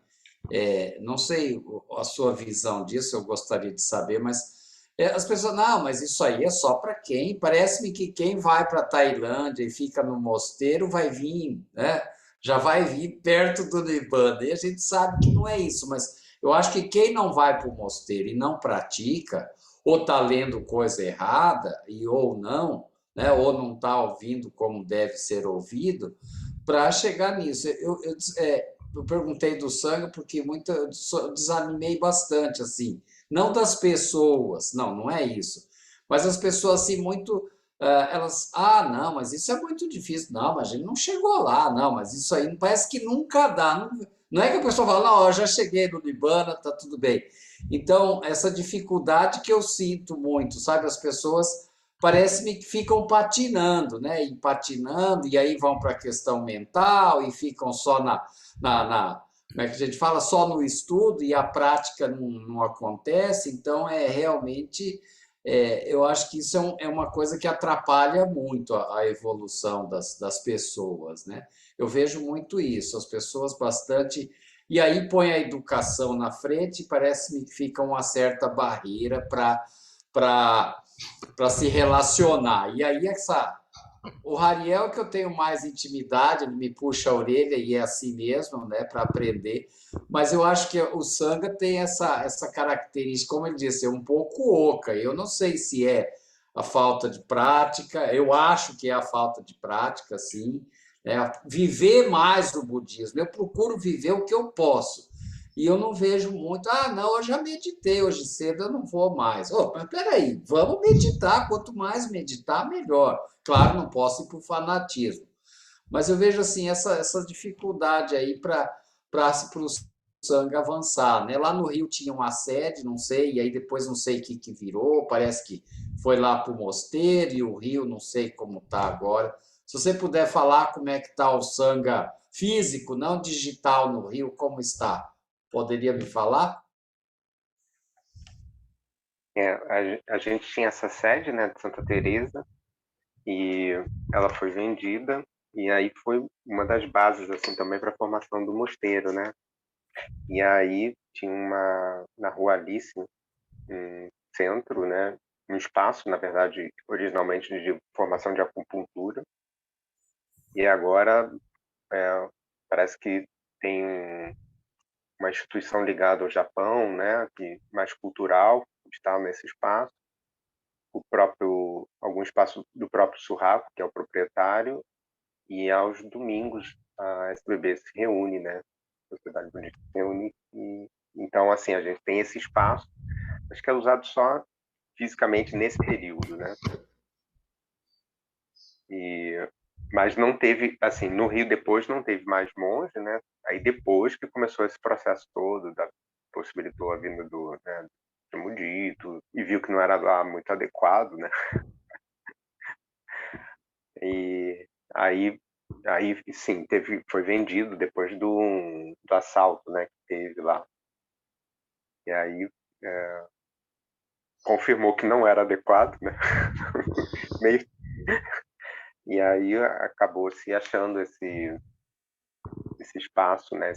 Não sei a sua visão disso, eu gostaria de saber, mas as pessoas, não, mas isso aí é só para quem? Parece-me que quem vai para a Tailândia e fica no mosteiro vai vir, né? Já vai vir perto do Nibbana. E a gente sabe que não é isso, mas eu acho que quem não vai para o mosteiro e não pratica, ou está lendo coisa errada, ou não, né? Ou não está ouvindo como deve ser ouvido, para chegar nisso. Eu perguntei do sangue porque eu desanimei bastante, assim. Não das pessoas, não é isso. Mas as pessoas, assim, muito. Elas, não, mas isso é muito difícil. Não, mas a gente não chegou lá, não, mas isso aí parece que nunca dá. Não é que a pessoa fala, não, eu já cheguei no Nibbana, tá tudo bem. Então, essa dificuldade que eu sinto muito, sabe? As pessoas parece-me que ficam patinando, né? E patinando, e aí vão para a questão mental e ficam só como é que a gente fala, só no estudo e a prática não acontece. Então, realmente, eu acho que isso é uma coisa que atrapalha muito a evolução das pessoas, né? Eu vejo muito isso, as pessoas bastante. E aí põe a educação na frente e parece-me que fica uma certa barreira para se relacionar. E aí o Rariel que eu tenho mais intimidade, ele me puxa a orelha e é assim mesmo, né, para aprender. Mas eu acho que o Sangha tem essa característica, como ele disse, é um pouco oca. Eu não sei se é a falta de prática, eu acho que é a falta de prática, sim. Viver mais o budismo. Eu procuro viver o que eu posso. E eu não vejo muito, não, eu já meditei hoje cedo, eu não vou mais. Mas peraí, vamos meditar, quanto mais meditar, melhor. Claro, não posso ir para o fanatismo, mas eu vejo assim essa dificuldade aí para o sangue avançar, né? Lá no Rio tinha uma sede, não sei, e aí depois não sei o que virou, parece que foi lá para o Mosteiro e o Rio, não sei como está agora. Se você puder falar como é que está o sanga físico, não digital no Rio, como está? Poderia me falar? A gente tinha essa sede, né, de Santa Teresa, e ela foi vendida, e aí foi uma das bases assim também para a formação do mosteiro, né? E aí tinha na Rua Alice, um centro, né, um espaço, na verdade, originalmente de formação de acupuntura, e agora parece que tem uma instituição ligada ao Japão, né, que mais cultural, está nesse espaço, algum espaço do próprio Surraco, que é o proprietário, e aos domingos a SBB se reúne, né, a Sociedade Budista se reúne, e então assim a gente tem esse espaço, acho que é usado só fisicamente nesse período, né? E mas não teve, assim, no Rio depois não teve mais monge, né? Aí depois que começou esse processo todo, possibilitou a vinda do Mudito, e viu que não era lá muito adequado, né? E aí, aí sim, foi vendido depois do assalto, né? Que teve lá. E aí confirmou que não era adequado, né? Meio, e aí acabou se achando esse espaço, né?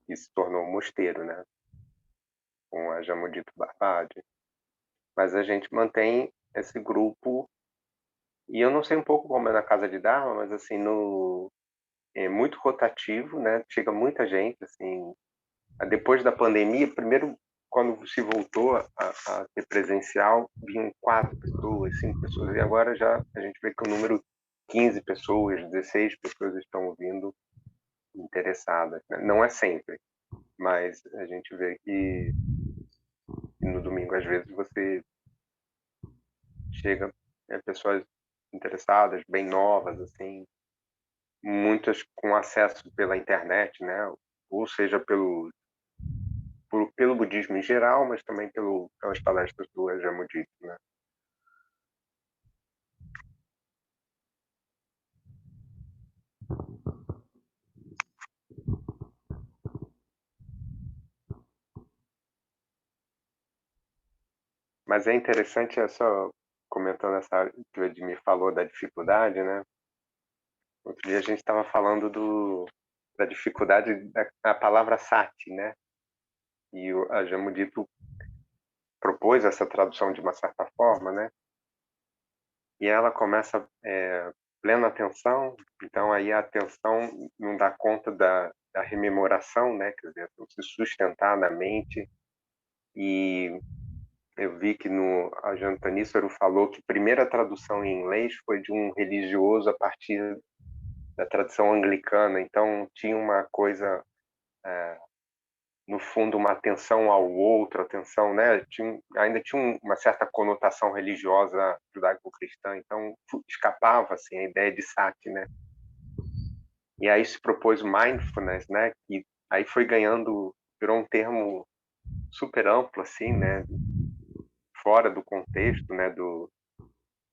Que se tornou um mosteiro, né? Com a Jamudito Barbade. Mas a gente mantém esse grupo, e eu não sei um pouco como é na Casa de Dharma, mas assim, é muito rotativo, né? Chega muita gente, assim. Depois da pandemia, primeiro, quando se voltou a ter presencial, vinham 4 pessoas, 5 pessoas, e agora já a gente vê que o número 15 pessoas, 16 pessoas estão vindo interessadas, né? Não é sempre, mas a gente vê que no domingo, às vezes, você chega pessoas interessadas, bem novas, assim, muitas com acesso pela internet, né? Ou seja, pelo budismo em geral, mas também pelas palestras do Ajahn né? Mas é interessante comentando essa que o Edmir falou da dificuldade, né? Outro dia a gente estava falando da dificuldade da palavra sati, né? E o Ajahn propôs essa tradução de uma certa forma, né? E ela começa plena atenção, então aí a atenção não dá conta da rememoração, né? Quer dizer, se sustentar na mente. E eu vi que no Ajahn Tanísaro falou que a primeira tradução em inglês foi de um religioso a partir da tradição anglicana, então tinha uma coisa, no fundo, uma atenção ao outro, atenção, né? Ainda tinha uma certa conotação religiosa judaico-cristã, então escapava assim a ideia de sati, né? E aí se propôs o mindfulness, né? E aí virou um termo super amplo assim, né? Fora do contexto, né? Do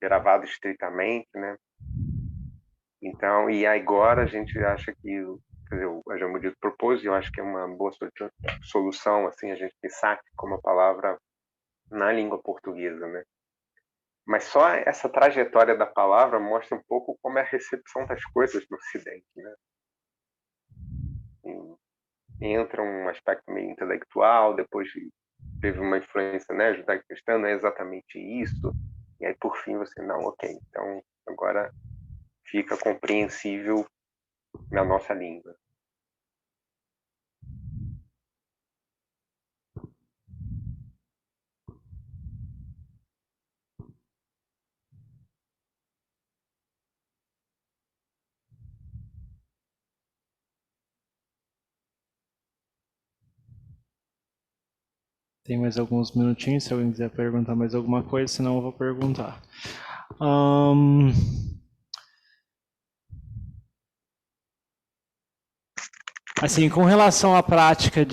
gravado estritamente, né? Então, e agora a gente acha que, quer dizer, o Ajahn Mudito propôs, e eu acho que é uma boa solução, assim, a gente pensar como a palavra na língua portuguesa, né? Mas só essa trajetória da palavra mostra um pouco como é a recepção das coisas no Ocidente, né? Entra um aspecto meio intelectual, depois teve uma influência, né, judaico-cristã, não é exatamente isso, e aí por fim você, não, ok, então agora fica compreensível na nossa língua. Tem mais alguns minutinhos, se alguém quiser perguntar mais alguma coisa, senão eu vou perguntar. Assim, com relação à prática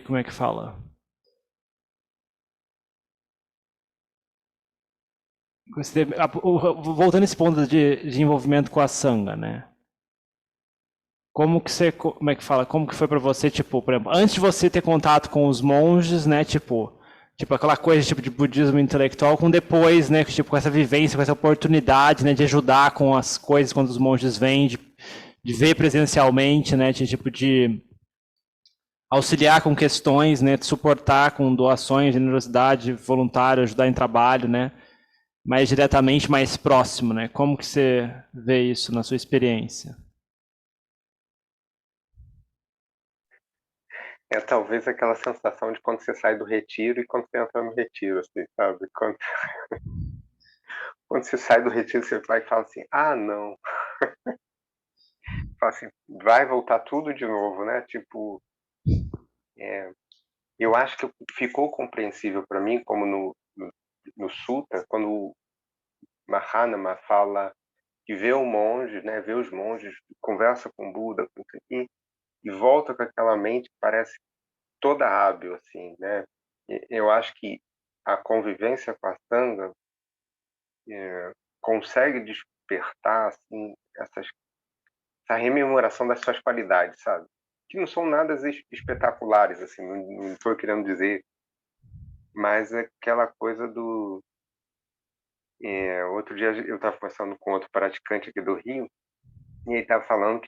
como é que fala? Voltando a esse ponto de envolvimento com a sanga, né? Como é que fala? Como que foi para você, tipo, por exemplo, antes de você ter contato com os monges, né, tipo aquela coisa tipo de budismo intelectual, com depois, né, tipo com essa vivência, com essa oportunidade, né, de ajudar com as coisas quando os monges vêm, de ver presencialmente, né, de auxiliar com questões, né, de suportar com doações, generosidade, voluntário, ajudar em trabalho, né, mais diretamente, mais próximo, né? Como que você vê isso na sua experiência? É talvez aquela sensação de quando você sai do retiro e quando você entra no retiro, assim, sabe? Quando você sai do retiro, você vai e fala assim, ah, não. Fala assim, vai voltar tudo de novo, né? Tipo, eu acho que ficou compreensível para mim, como no Sutta, quando o Mahanama fala que vê o monge, né? Vê os monges, conversa com o Buda, com isso aqui, e volta com aquela mente que parece toda hábil, assim, né? Eu acho que a convivência com a Sangha consegue despertar, assim, essa rememoração das suas qualidades, sabe? Que não são nada espetaculares, assim, não estou querendo dizer, mas é aquela coisa do... outro dia eu estava conversando com outro praticante aqui do Rio, e ele estava falando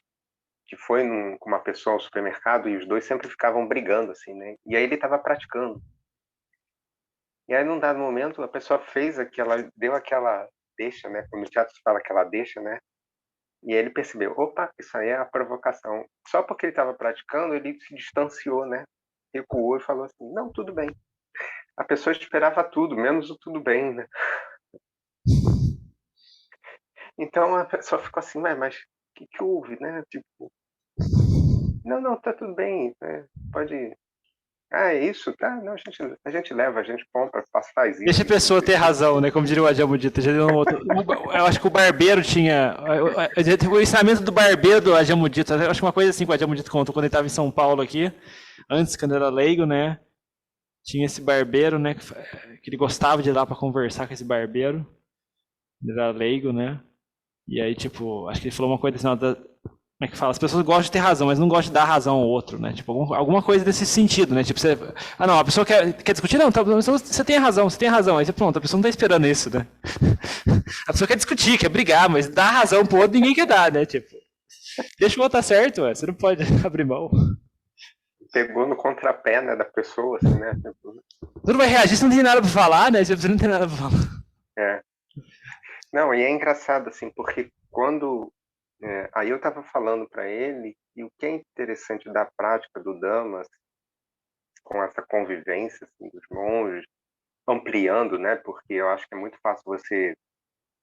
que foi com uma pessoa ao supermercado e os dois sempre ficavam brigando, assim, né? E aí ele estava praticando. E aí, num dado momento, a pessoa deu aquela deixa, né? Como no teatro se fala aquela deixa, né? E aí ele percebeu, opa, isso aí é a provocação. Só porque ele estava praticando, ele se distanciou, né? Recuou e falou assim, não, tudo bem. A pessoa esperava tudo, menos o tudo bem, né? Então a pessoa ficou assim, mas o que houve, né? Tipo, não, não, tá tudo bem, né? Pode... Ah, é isso? Tá, não, a gente leva, a gente compra, faz Deixa a isso. pessoa ter razão, né? Como diria o Adjamudita. Dito. Eu acho que o barbeiro tinha. O ensinamento do barbeiro do Adjamudita. Eu acho que uma coisa assim que o Adjamudita contou quando ele estava em São Paulo aqui, antes, quando era leigo, né? Tinha esse barbeiro, né? Que ele gostava de ir lá para conversar com esse barbeiro. Ele era leigo, né? E aí, tipo, acho que ele falou uma coisa assim, como é que fala? As pessoas gostam de ter razão, mas não gostam de dar razão ao outro, né? Tipo, alguma coisa desse sentido, né? Tipo, não, a pessoa quer discutir, não, então você tem razão, você tem razão. Aí você, pronto, a pessoa não tá esperando isso, né? A pessoa quer discutir, quer brigar, mas dar razão pro outro ninguém quer dar, né? Tipo, deixa o outro estar certo, ué, você não pode abrir mão. Pegou no contrapé, né, da pessoa, assim, né? Tipo, Você não vai reagir, você não tem nada pra falar, né? Você não tem nada pra falar. é. Não, e é engraçado, assim, porque quando... aí eu estava falando para ele, e o que é interessante da prática do Dhamma, com essa convivência assim, dos monges, ampliando, né? Porque eu acho que é muito fácil você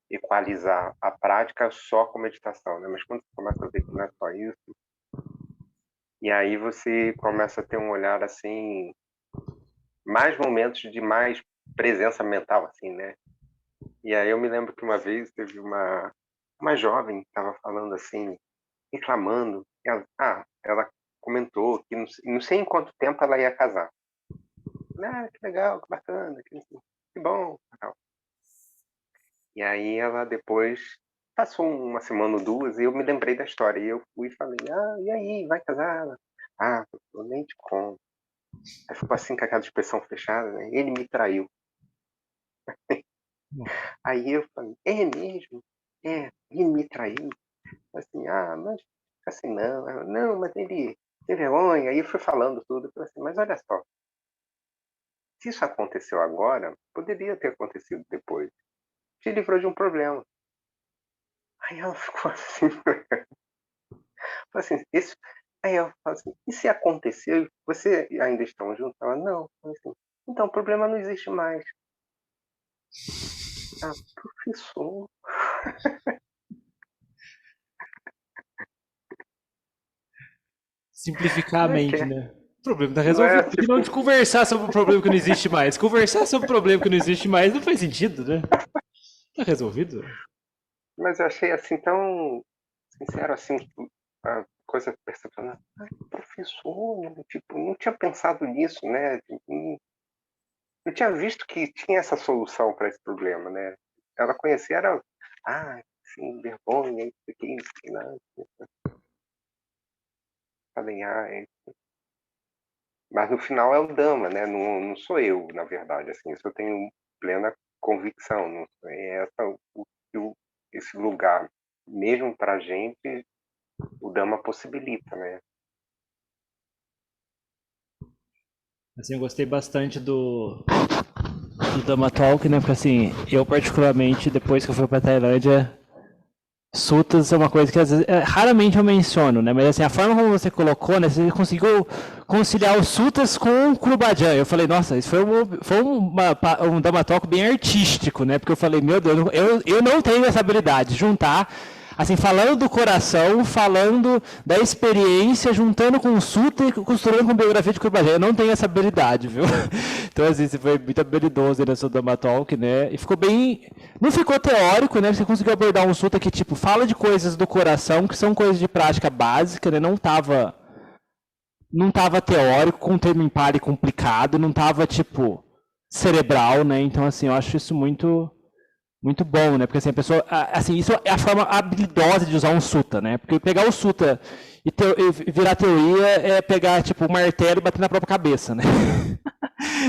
equalizar a prática só com meditação, né? Mas quando você começa a ver que não é só isso, e aí você começa a ter um olhar assim, mais momentos de mais presença mental, assim, né? E aí eu me lembro que uma vez teve uma jovem que estava falando assim, reclamando. Ela comentou que não sei em quanto tempo ela ia casar. Ah, que legal, que bacana, que bom. Tal. E aí ela depois passou uma semana ou duas e eu me lembrei da história. E eu fui e falei, e aí, vai casar? Ah, eu nem te conto. Aí ficou assim com aquela expressão fechada, né? Ele me traiu. Aí eu falei, é mesmo? É, ele me traiu. Assim, mas assim, não. Ela, não, mas ele tem vergonha. Aí eu fui falando tudo. Eu falei assim, mas olha só, se isso aconteceu agora, poderia ter acontecido depois. Te livrou de um problema. Aí ela ficou assim, assim, isso. Aí eu falo assim, e se aconteceu, você ainda estão juntos? Ela, não. Assim, então o problema não existe mais. Ah, professor. simplificar a Não é que mente, né? O problema tá não é resolvido. Porque não de conversar sobre o problema que não existe mais. Conversar sobre o problema que não existe mais não faz sentido, né? Tá resolvido. mas eu achei assim tão sincero assim, a coisa percepcional. Ai, professor, tipo, não tinha pensado nisso, né? Não tinha visto que tinha essa solução para esse problema, né? Ela conhecia, era, sim, vergonha, isso aqui, isso, não, falei, mas no final é o Dama, né? Não sou eu, na verdade, assim, isso eu tenho plena convicção, não é esse lugar, mesmo para a gente, o Dama possibilita, né? Assim, eu gostei bastante do Dhamma Talk, né? Porque assim, eu particularmente, depois que eu fui pra Tailândia, suttas é uma coisa que às vezes, raramente eu menciono, né? Mas assim, a forma como você colocou, né? Você conseguiu conciliar os suttas com o Krubhajan. Eu falei, nossa, isso foi um Dhamma Talk bem artístico, né? Porque eu falei, meu Deus, eu não tenho essa habilidade de juntar, assim, falando do coração, falando da experiência, juntando com o sutta e costurando com a biografia de Krubhajan. Eu não tenho essa habilidade, viu? Então, assim, você foi muito habilidoso nessa Dhamma Talk, né? E ficou bem... Não ficou teórico, né? Você conseguiu abordar um sutta que, tipo, fala de coisas do coração, que são coisas de prática básica, né? Não tava teórico, com um termo impar e complicado, não tava, tipo, cerebral, né? Então, assim, eu acho isso muito, muito bom, né? Porque, assim, a pessoa... Assim, isso é a forma habilidosa de usar um sutta, né? Porque pegar o sutta e virar teoria é pegar, tipo, um martelo e bater na própria cabeça, né?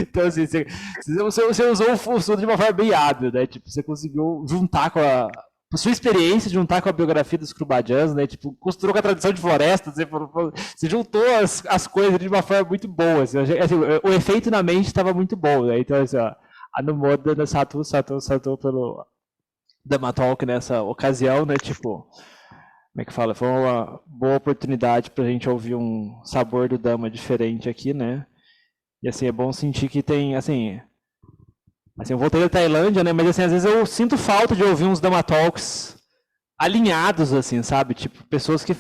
Então, assim, você usou o sutta de uma forma bem hábil, né? Tipo, você conseguiu juntar com a sua experiência, juntar com a biografia dos Krubhajans, né? Tipo, costurou com a tradição de floresta, você juntou as coisas de uma forma muito boa. Assim, o efeito na mente estava muito bom, né? Então, assim, ó, Anumoda Satu pelo Dhamma Talk nessa ocasião, né? Tipo, como é que fala? Foi uma boa oportunidade para a gente ouvir um sabor do Dhamma diferente aqui, né? E assim, é bom sentir que tem, assim, eu voltei da Tailândia, né, mas assim, às vezes eu sinto falta de ouvir uns Dhamma Talks alinhados, assim, sabe? Tipo, pessoas que...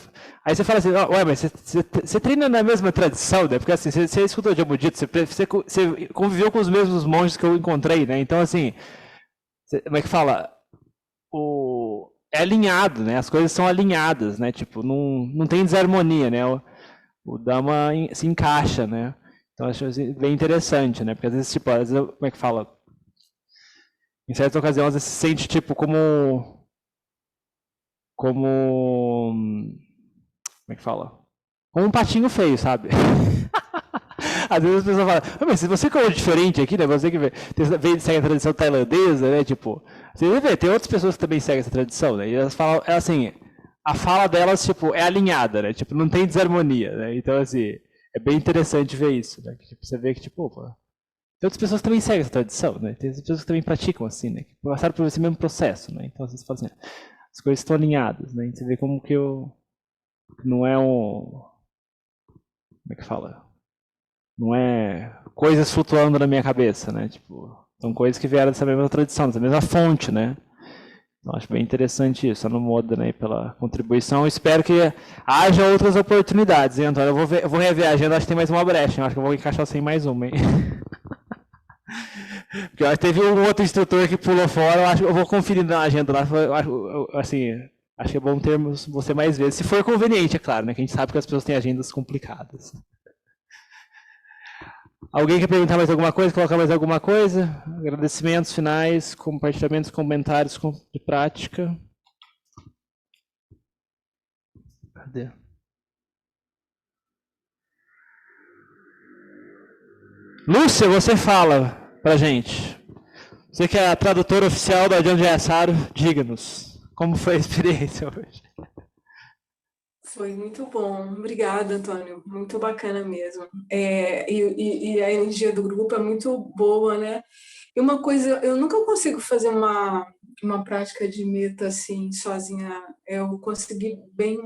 Aí você fala assim, ué, mas você treina na mesma tradição, né? Porque assim, você escutou de Dito, você conviveu com os mesmos monges que eu encontrei, né? Então, assim, como é que fala? É alinhado, né? As coisas são alinhadas, né? Tipo, não tem desarmonia, né? O Dhamma se encaixa, né? Então, acho assim, bem interessante, né? Porque às vezes, tipo, como é que fala? Em certas ocasiões, às vezes se sente, tipo, como é que fala? Como um patinho feio, sabe? Às vezes as pessoas falam, mas se você que é diferente aqui, né? Você que segue a tradição tailandesa, né? Tipo, você vê, tem outras pessoas que também seguem essa tradição, né? E elas falam, assim, a fala delas, tipo, é alinhada, né? Tipo, não tem desarmonia, né? Então, assim, é bem interessante ver isso, né? Tipo, você vê que, tipo, opa, tem outras pessoas que também seguem essa tradição, né? Tem outras pessoas que também praticam assim, né? Que passaram por esse mesmo processo, né? Então, você fala assim, as coisas estão alinhadas, né? E você vê como que não é um... Como é que fala? Não é coisas flutuando na minha cabeça, né? Tipo, são coisas que vieram dessa mesma tradição, dessa mesma fonte, né? Então, acho bem interessante isso, no Moda, né, pela contribuição. Espero que haja outras oportunidades, hein, Antônio? Eu vou rever a agenda, acho que tem mais uma brecha, hein? Acho que eu vou encaixar sem mais uma, hein? Porque teve um outro instrutor que pulou fora, eu vou conferir na agenda lá, assim, acho que é bom termos você mais vezes, se for conveniente, é claro, né? Que a gente sabe que as pessoas têm agendas complicadas. Alguém quer perguntar mais alguma coisa, colocar mais alguma coisa? Agradecimentos finais, compartilhamentos, comentários de prática. Cadê? Lúcia, você fala pra gente. Você que é a tradutora oficial da Ajahn Jayasaro, diga-nos, como foi a experiência hoje? Foi muito bom. Obrigada, Antônio. Muito bacana mesmo. E a energia do grupo é muito boa, né? E uma coisa, eu nunca consigo fazer uma prática de meta assim, sozinha. Eu consegui bem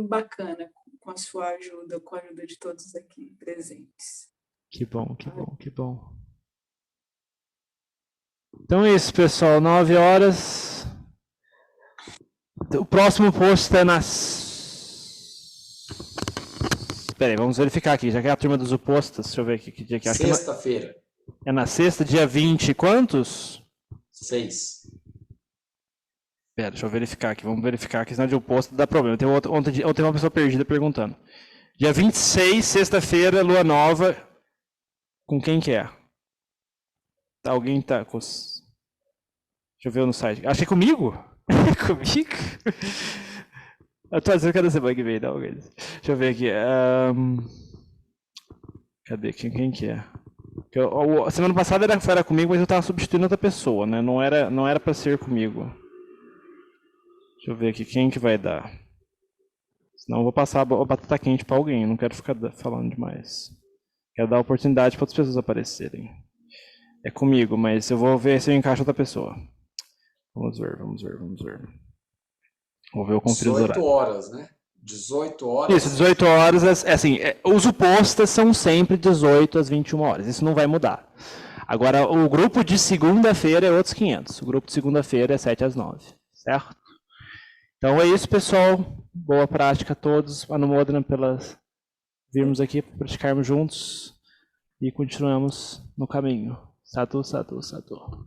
bacana com a sua ajuda, com a ajuda de todos aqui presentes. Que bom, que bom, que bom. Então é isso, pessoal. 9 horas. O próximo post está Espera aí, vamos verificar aqui, já que é a turma dos opostos, deixa eu ver aqui que dia que é. Sexta-feira. É na sexta, dia 20 quantos? 6. Pera, deixa eu verificar aqui, vamos verificar aqui, senão de oposto dá problema. Ontem uma pessoa perdida perguntando. Dia 26, sexta-feira, lua nova, com quem que é? Alguém tá com... Deixa eu ver no site. Achei comigo? Comigo? Eu tô dizendo que cada semana que vem, não. Deixa eu ver aqui. Cadê? Quem que é? A semana passada era comigo, mas eu tava substituindo outra pessoa, né? Não era pra ser comigo. Deixa eu ver aqui quem que vai dar. Senão eu vou passar a batata quente pra alguém. Não quero ficar falando demais. Quero dar oportunidade para outras pessoas aparecerem. É comigo, mas eu vou ver se eu encaixo outra pessoa. Vamos ver. Vou ver o conflito do 18 horário. horas, né? 18 horas. Isso, 18 horas, assim, os opostos são sempre 18 às 21 horas, isso não vai mudar. Agora, o grupo de segunda-feira é outros 500, o grupo de segunda-feira é 7 às 9, certo? Então é isso, pessoal, boa prática a todos, Anumodana pelas virmos aqui, praticarmos juntos e continuamos no caminho. Sadhu, sadhu, sadhu.